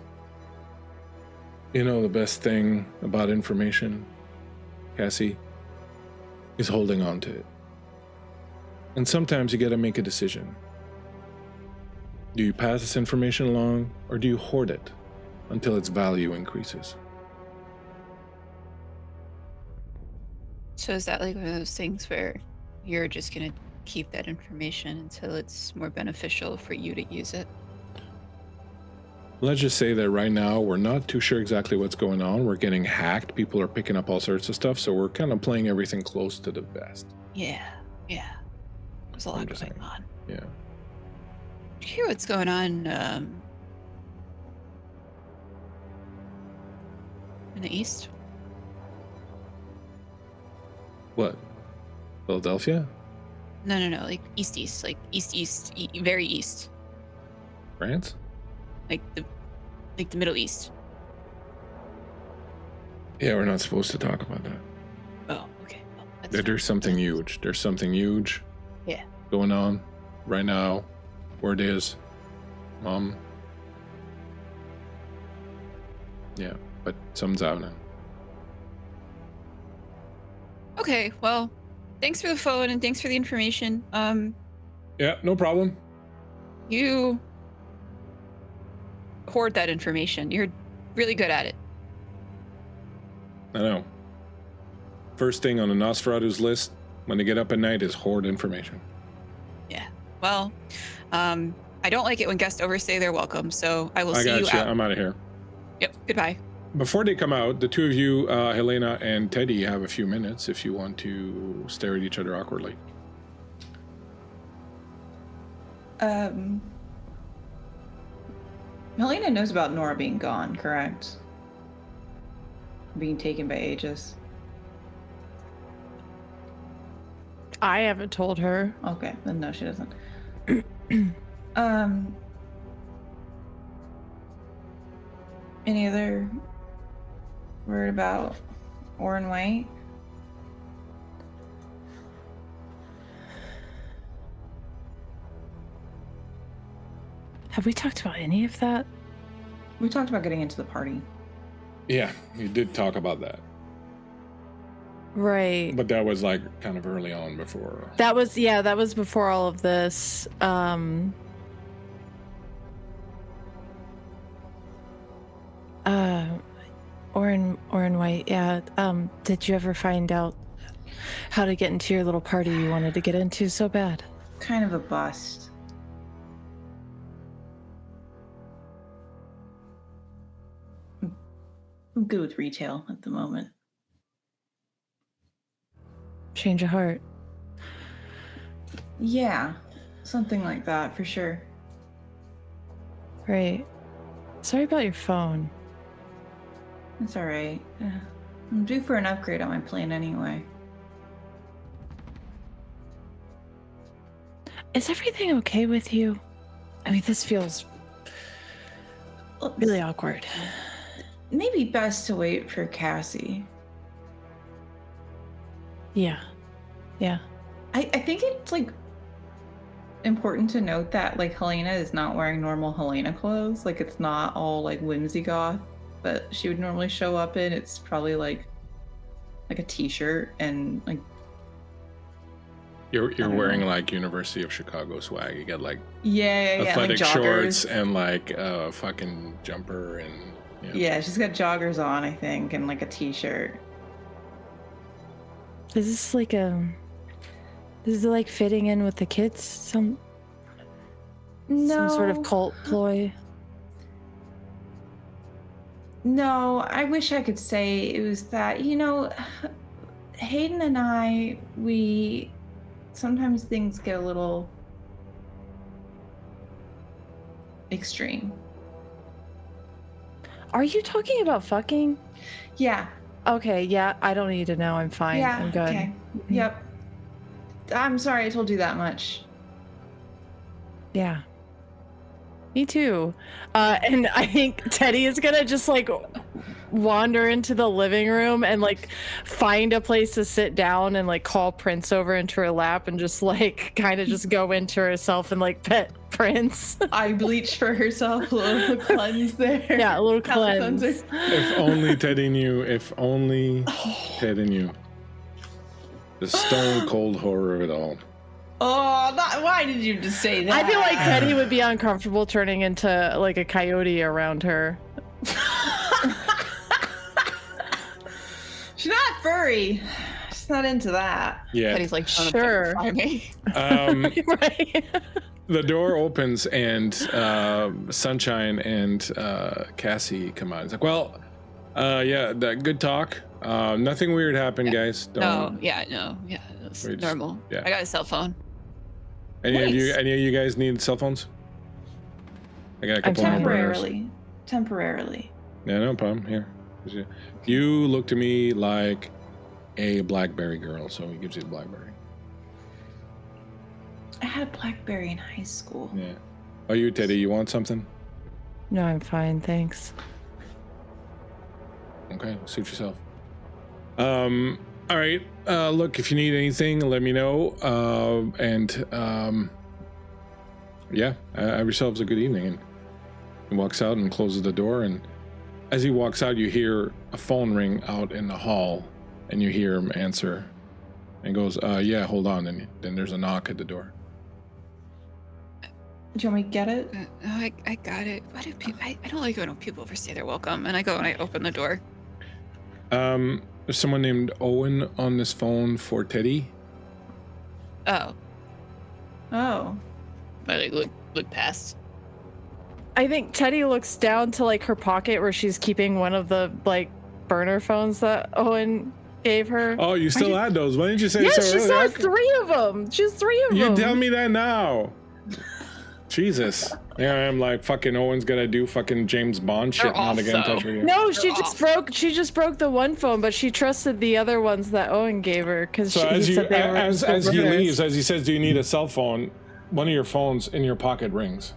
"You know the best thing about information, Cassie, is holding on to it. And sometimes you got to make a decision. Do you pass this information along, or do you hoard it until its value increases?" So is that like one of those things where you're just gonna keep that information until it's more beneficial for you to use it? Let's just say that right now we're not too sure exactly what's going on. We're getting hacked. People are picking up all sorts of stuff, so we're kind of playing everything close to the vest. Yeah. There's a lot just going saying. on. Yeah. Did you hear what's going on in the east? What? Philadelphia? No, like east, like east, very east, France? like the Middle East. Yeah, we're not supposed to talk about that. Oh, okay. Well, that's fine. There's something huge. There's something huge Yeah. going on right now. Where it is. Yeah, but something's happening. Okay, well, thanks for the phone and thanks for the information. Yeah, no problem. You hoard that information. You're really good at it. I know. First thing on the Nosferatu's list when they get up at night is hoard information. Yeah. Well, I don't like it when guests overstay their welcome, so I will I see got you you. out. I'm out of here. Yep. Goodbye. Before they come out, the two of you, Helena and Teddy, have a few minutes if you want to stare at each other awkwardly. Helena knows about Nora being gone, correct? Being taken by Aegis. I haven't told her. Okay, then no, she doesn't. Any other word about Orin White? Have we talked about any of that? We talked about getting into the party. Yeah, you did talk about that. Right. But that was like kind of early on before. That was before all of this. Orin White, yeah. Did you ever find out how to get into your little party you wanted to get into so bad? Kind of a bust. I'm good with retail at the moment. Change of heart. Yeah, something like that for sure. Right. Sorry about your phone. It's all right. I'm due for an upgrade on my plan anyway. Is everything okay with you? I mean, this feels really awkward. Maybe best to wait for Cassie. Yeah. I think it's like important to note that like Helena is not wearing normal Helena clothes. Like it's not all like whimsy goth that she would normally show up in. It's probably like a t-shirt and like You're wearing like University of Chicago swag. You got like yeah, athletic like shorts joggers. and like a fucking jumper and Yeah, she's got joggers on, I think, and like a t-shirt. Is this like is it like fitting in with the kids? Some sort of cult ploy? No, I wish I could say it was that, Hayden and I, sometimes things get a little extreme. Are you talking about fucking? Yeah. Okay, yeah, I don't need to know. I'm fine. Yeah, I'm good. okay. Yep. I'm sorry I told you that much. Yeah. Me too. And I think Teddy is gonna just like wander into the living room and like find a place to sit down and like call Prince over into her lap and just like kind of just go into herself and like pet Prince. I bleached for herself, a little cleanse there. Yeah, a little Palate cleanse. cleanser. If only Teddy knew. If only Teddy knew. The stone cold horror of it all. Oh, why did you just say that? I feel like Teddy would be uncomfortable turning into like a coyote around her. She's not furry. She's not into that. Yeah. Teddy's like, Sure. try me. Right. The door opens and Sunshine and Cassie come out. It's like, well, yeah, good talk. Nothing weird happened, guys. No, it's We just- normal. yeah. I got a cell phone. Any of Nice. you guys need cell phones? I got a couple more burners. Temporarily. Yeah, no problem. Here. You look to me like a BlackBerry girl, so he gives you the BlackBerry. I had a BlackBerry in high school. Yeah. Oh, you, Teddy, you want something? No, I'm fine, thanks. Okay, suit yourself. All right. Look, if you need anything, let me know. Yeah, have yourselves a good evening. And he walks out and closes the door. And as he walks out, you hear a phone ring out in the hall, and you hear him answer, and goes, "Yeah, hold on." And then there's a knock at the door. Do you want me to get it? I got it. Why do people? I don't like when people overstay their welcome. And I go and I open the door. There's someone named Owen on this phone for Teddy. Oh, Oh. I like look past. I think Teddy looks down to like her pocket where she's keeping one of the like burner phones that Owen gave her. Oh, you still had those. Why didn't you say Yeah, so she earlier? saw 3 of them. She has 3 of them. You tell me that now. Jesus. Yeah, I'm like fucking Owen's gonna do fucking James Bond shit. They're Not again, also- touch me again. No, she just broke the one phone, but she trusted the other ones that Owen gave her because So as said they were as he reversed. leaves, as he says, "Do you need a cell phone?" One of your phones in your pocket rings.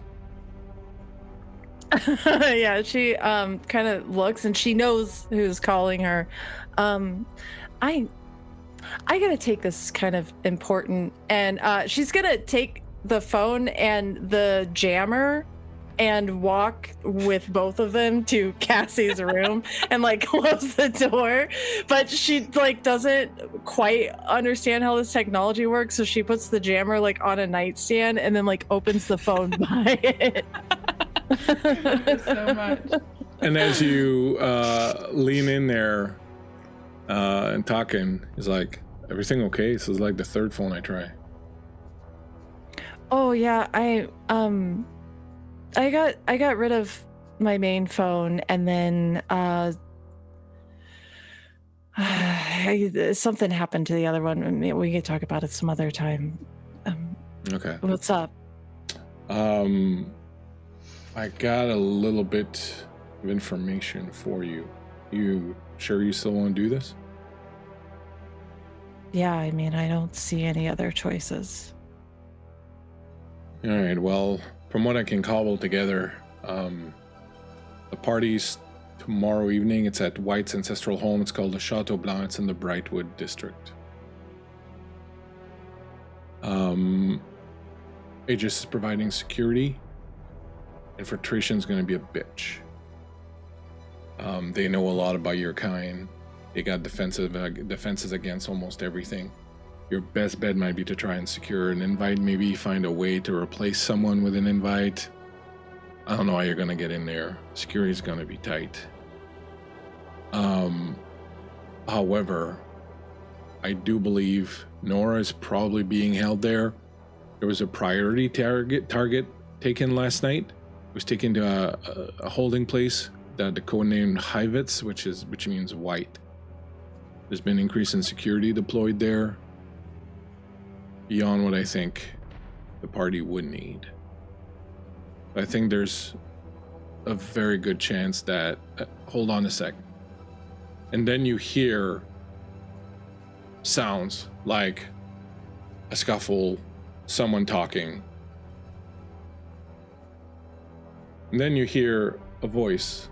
Yeah, she kind of looks and she knows who's calling her. I gotta take this kind of important, and she's gonna take the phone and the jammer and walk with both of them to Cassie's room and like close the door, but she like doesn't quite understand how this technology works, so she puts the jammer like on a nightstand and then like opens the phone by it. So much. And as you lean in there and talking, he's like, "Everything okay?" This is like the third phone I try. Oh yeah, I got rid of my main phone, and then something happened to the other one. We can talk about it some other time. Okay. What's up? I got a little bit of information for you. You sure you still want to do this? Yeah, I mean, I don't see any other choices. All right. Well, from what I can cobble together, the party's tomorrow evening. It's at White's ancestral home. It's called the Chateau Blanc. It's in the Brightwood district. Aegis is providing security. Infiltration's going to be a bitch. They know a lot about your kind. They got defenses against almost everything. Your best bet might be to try and secure an invite, maybe find a way to replace someone with an invite. I don't know how you're going to get in there. Security's going to be tight. However, I do believe Nora is probably being held there. There was a priority target taken last night. It was taken to a holding place, the code named Hivitz, which means white. There's been increase in security deployed there, beyond what I think the party would need. I think there's a very good chance that... hold on a sec. And then you hear sounds like a scuffle, someone talking. And then you hear a voice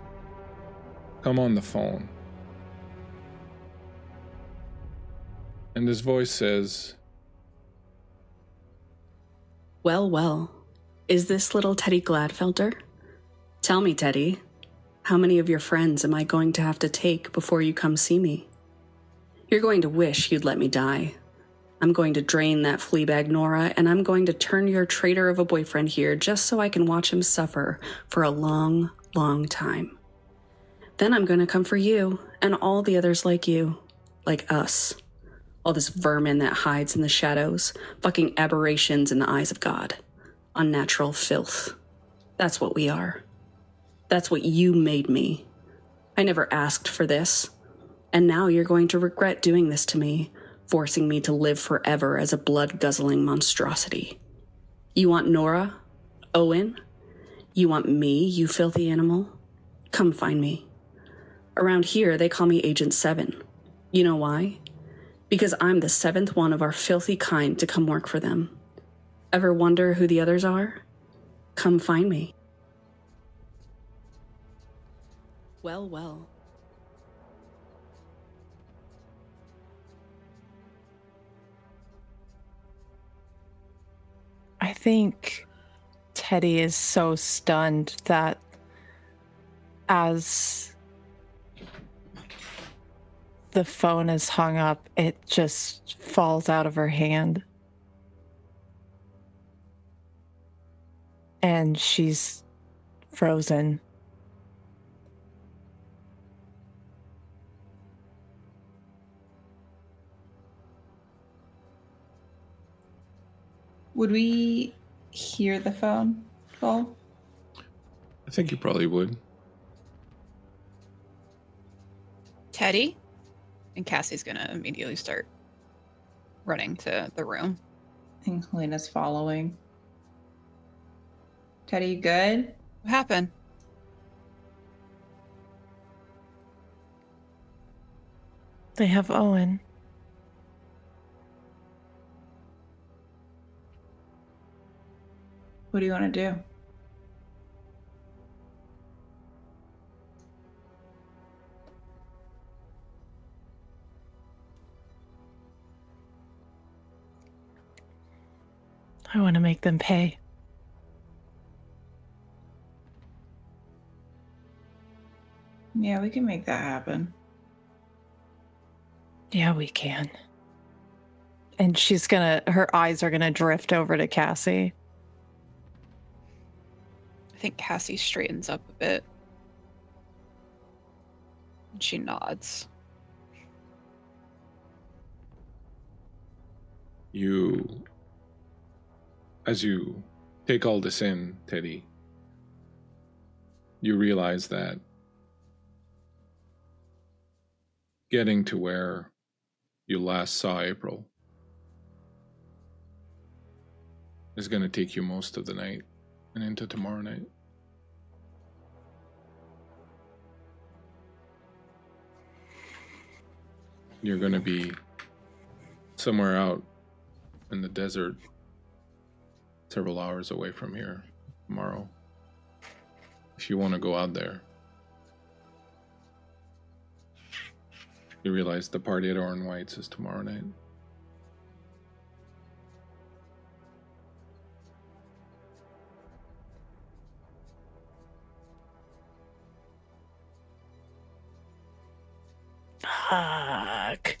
come on the phone. And this voice says, Well, well. Is this little Teddy Gladfelter? Tell me, Teddy, how many of your friends am I going to have to take before you come see me? You're going to wish you'd let me die. I'm going to drain that fleabag Nora, and I'm going to turn your traitor of a boyfriend here just so I can watch him suffer for a long, long time. Then I'm going to come for you and all the others like you, like us. All this vermin that hides in the shadows, fucking aberrations in the eyes of God. Unnatural filth. That's what we are. That's what you made me. I never asked for this. And now you're going to regret doing this to me, forcing me to live forever as a blood-guzzling monstrosity. You want Nora? Owen? You want me, you filthy animal? Come find me. Around here, they call me Agent 7. You know why? Because I'm the 7th one of our filthy kind to come work for them. Ever wonder who the others are? Come find me. Well, well. I think Teddy is so stunned that as the phone is hung up, it just falls out of her hand. And she's frozen. Would we hear the phone fall? I think you probably would. Teddy? And Cassie's gonna immediately start running to the room. I think Helena's following. Teddy, you good? What happened? They have Owen. What do you want to do? I want to make them pay. Yeah, we can make that happen. Yeah, we can. And her eyes are gonna drift over to Cassie. I think Cassie straightens up a bit. And she nods. As you take all this in, Teddy, you realize that getting to where you last saw April is going to take you most of the night and into tomorrow night. You're going to be somewhere out in the desert, several hours away from here tomorrow. If you want to go out there, you realize the party at Orin White's is tomorrow night. Fuck.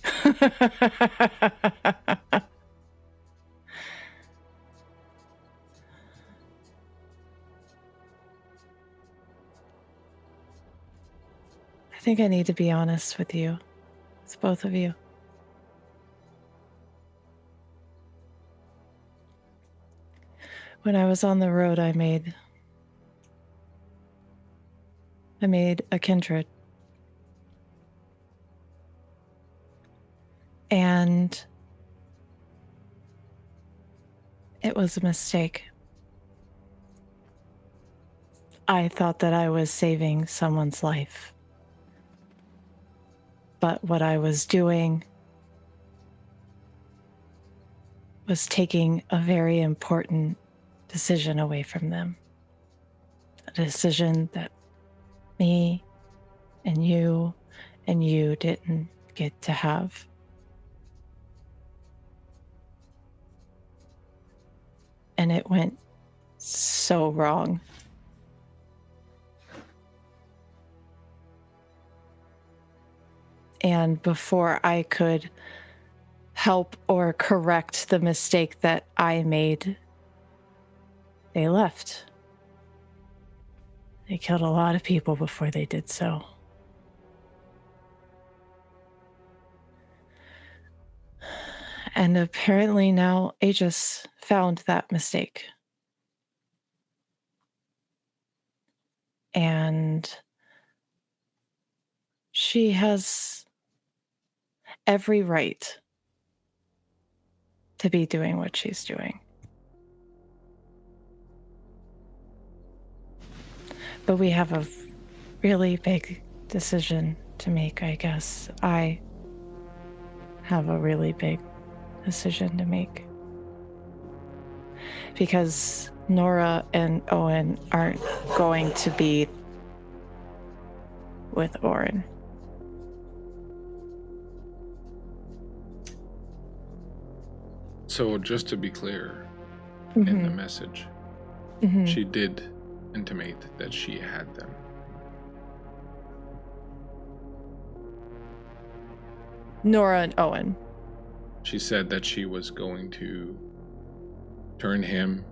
I think I need to be honest with you. It's both of you. When I was on the road, I made a kindred. And it was a mistake. I thought that I was saving someone's life. But what I was doing was taking a very important decision away from them. A decision that me and you didn't get to have. And it went so wrong. And before I could help or correct the mistake that I made, they left. They killed a lot of people before they did so. And apparently now Aegis found that mistake. And she has every right to be doing what she's doing. But we have a really big decision to make, I guess. I have a really big decision to make. Because Nora and Owen aren't going to be with Orin. So just to be clear, Mm-hmm. in the message, Mm-hmm. she did intimate that she had them. Nora and Owen. She said that she was going to turn him,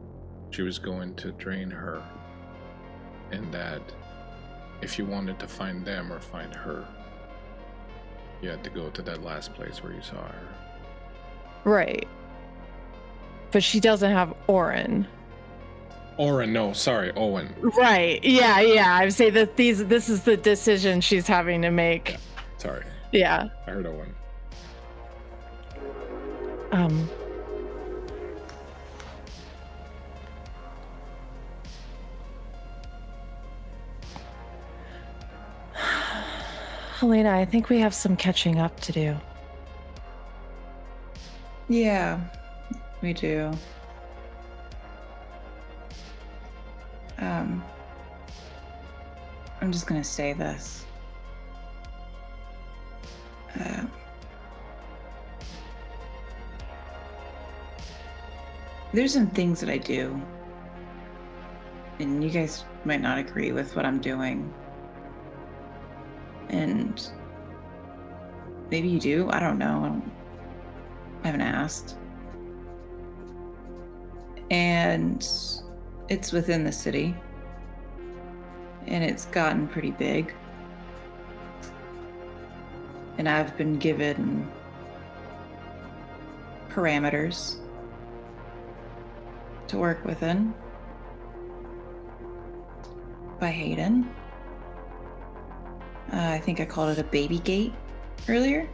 she was going to drain her, and that if you wanted to find them or find her, you had to go to that last place where you saw her. Right. But she doesn't have Orin. Owen. Right. Yeah. I would say that this is the decision she's having to make. Sorry. Yeah. I heard Owen. Helena, I think we have some catching up to do. Yeah, we do. I'm just gonna say this. There's some things that I do, and you guys might not agree with what I'm doing. And maybe you do. I don't know. I haven't asked. And it's within the city. And it's gotten pretty big. And I've been given parameters to work within by Hayden. I think I called it a baby gate earlier.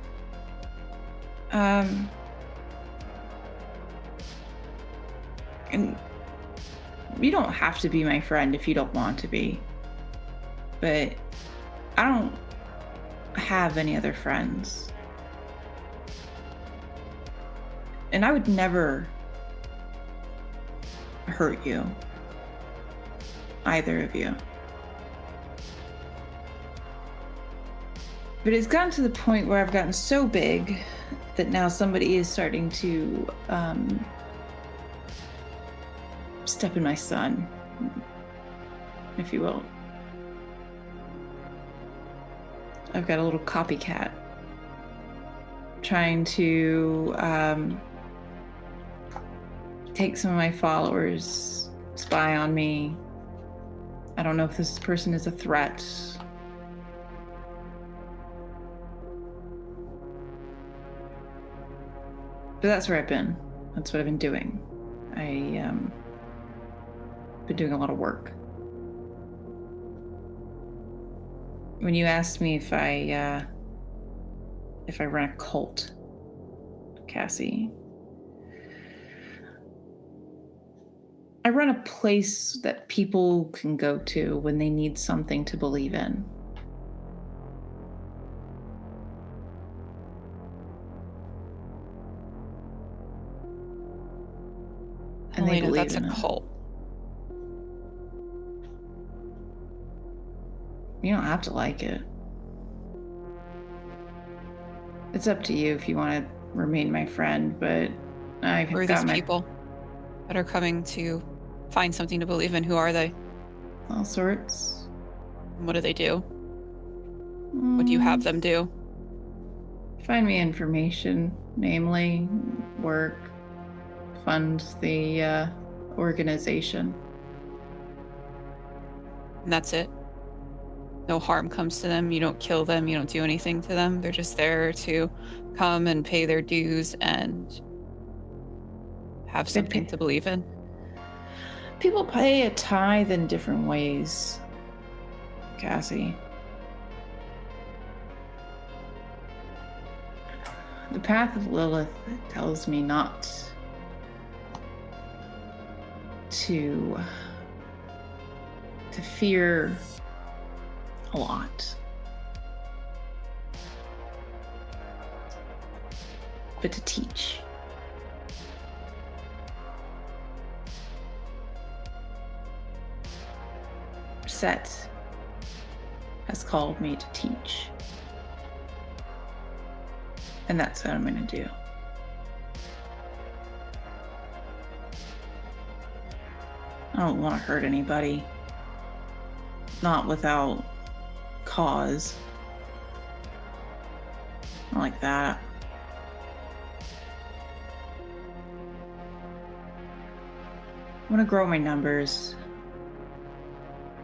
And you don't have to be my friend if you don't want to be. But I don't have any other friends. And I would never hurt you. Either of you. But it's gotten to the point where I've gotten so big that now somebody is starting to step in my sun, if you will. I've got a little copycat trying to take some of my followers, spy on me. I don't know if this person is a threat. But that's where I've been. That's what I've been doing. Been doing a lot of work. When you asked me if I run a cult, Cassie, I run a place that people can go to when they need something to believe in. And Helena, that's a cult. You don't have to like it. It's up to you if you want to remain my friend, but I've Who are got these people that are coming to find something to believe in? Who are they? all sorts. What do they do? What do you have them do? Find me information, namely work, fund the organization. And that's it? No harm comes to them. You don't kill them. You don't do anything to them. They're just there to come and pay their dues and have something to believe in. People pay a tithe in different ways, Cassie. The path of Lilith tells me not to fear a lot, but to teach. Set has called me to teach, and that's what I'm going to do. I don't want to hurt anybody, not without cause. Not like that. I want to grow my numbers.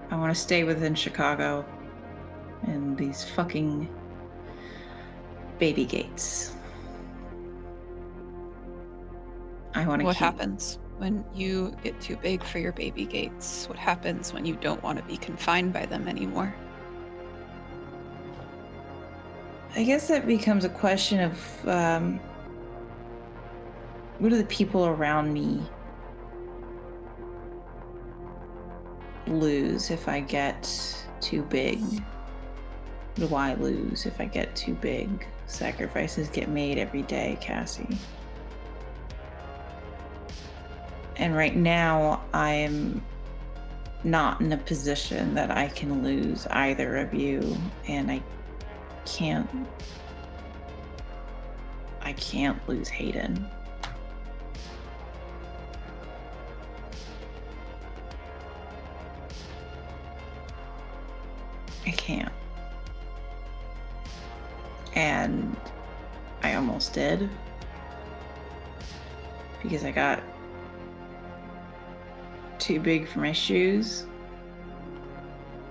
I want to stay within Chicago and these fucking baby gates. I want to What happens when you get too big for your baby gates? What happens when you don't want to be confined by them anymore? I guess that becomes a question of what do the people around me lose if I get too big? What do I lose if I get too big? Sacrifices get made every day, Cassie. And right now, I am not in a position that I can lose either of you, and I can't lose Hayden. I can't. And I almost did, because I got too big for my shoes.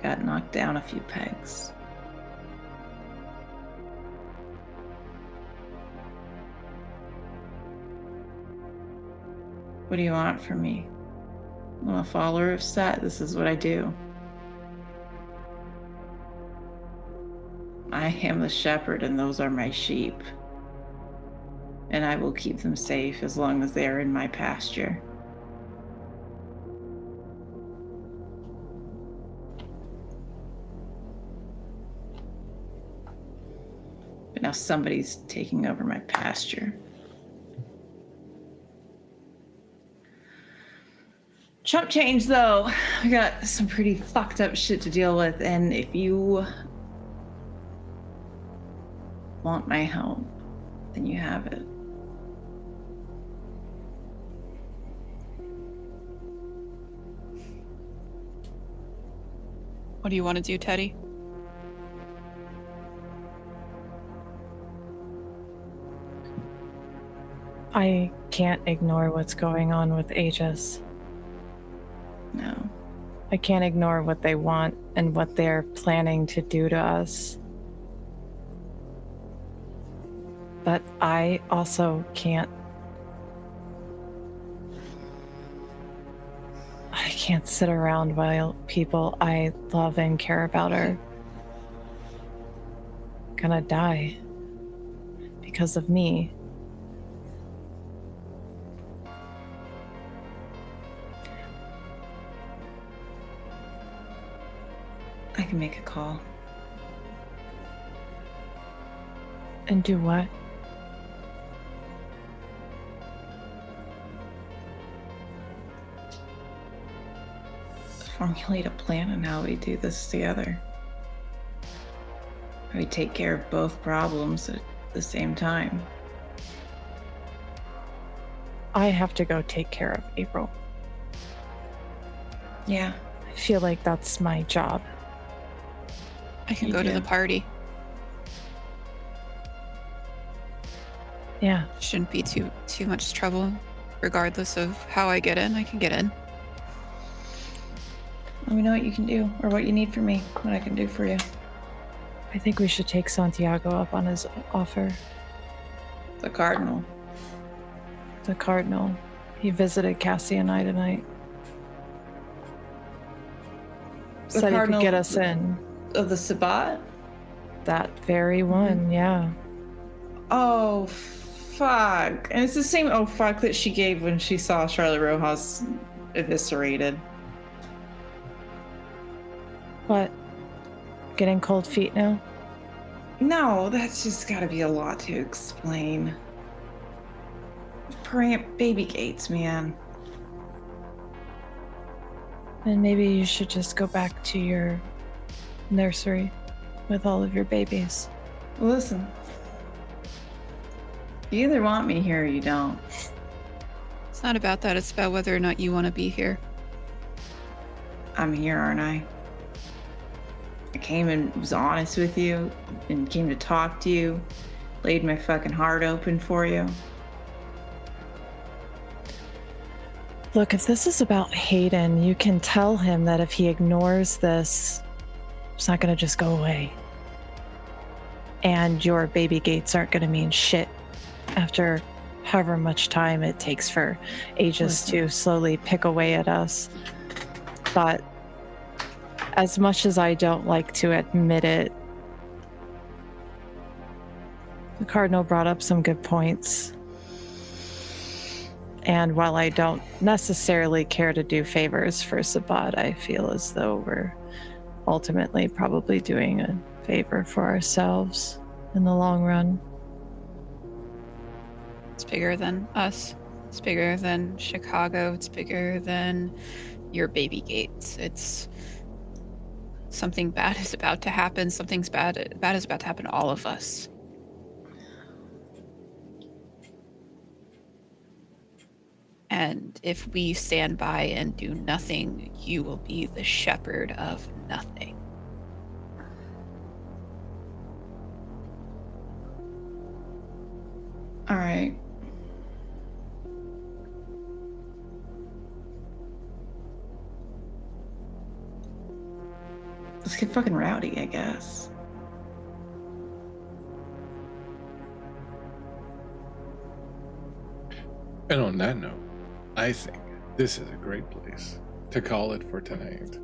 Got knocked down a few pegs. What do you want from me? I'm a follower of Set. This is what I do. I am the shepherd, and those are my sheep. And I will keep them safe as long as they are in my pasture. But now somebody's taking over my pasture. Chump change, though. I got some pretty fucked up shit to deal with, and if you want my help, then you have it. What do you want to do, Teddy? I can't ignore what's going on with Aegis. No. I can't ignore what they want and what they're planning to do to us. But I also can't sit around while people I love and care about are gonna die because of me. I can make a call. And do what? Formulate a plan on how we do this together. How we take care of both problems at the same time. I have to go take care of April. Yeah. I feel like that's my job. I can You go to do. the party. Yeah. Shouldn't be too much trouble. Regardless of how I get in, I can get in. Let me know what you can do, or what you need from me, what I can do for you. I think we should take Santiago up on his offer. The Cardinal. The Cardinal. He visited Cassie and I tonight. The Said Cardinal he could get us in. Of the Sabbat? That very one, yeah. Oh, fuck. And it's the same oh, fuck that she gave when she saw Charlotte Rojas eviscerated. What? Getting cold feet now? No, that's just gotta be a lot to explain. Baby gates, man. And maybe you should just go back to your nursery with all of your babies. Listen. You either want me here or you don't. It's not about that. It's about whether or not you want to be here. I'm here, aren't I? I came and was honest with you and came to talk to you. Laid my fucking heart open for you. Look, if this is about Hayden, you can tell him that if he ignores this, it's not going to just go away. And your baby gates aren't going to mean shit after however much time it takes for Aegis to slowly pick away at us. But as much as I don't like to admit it, the Cardinal brought up some good points. And while I don't necessarily care to do favors for Sabbat, I feel as though we're ultimately probably doing favor for ourselves in the long run. It's bigger than us. It's bigger than Chicago. It's bigger than your baby gates. It's something bad is about to happen. Something's bad is about to happen to all of us. And if we stand by and do nothing, you will be the shepherd of nothing. All right. Let's get fucking rowdy, I guess. And on that note, I think this is a great place to call it for tonight.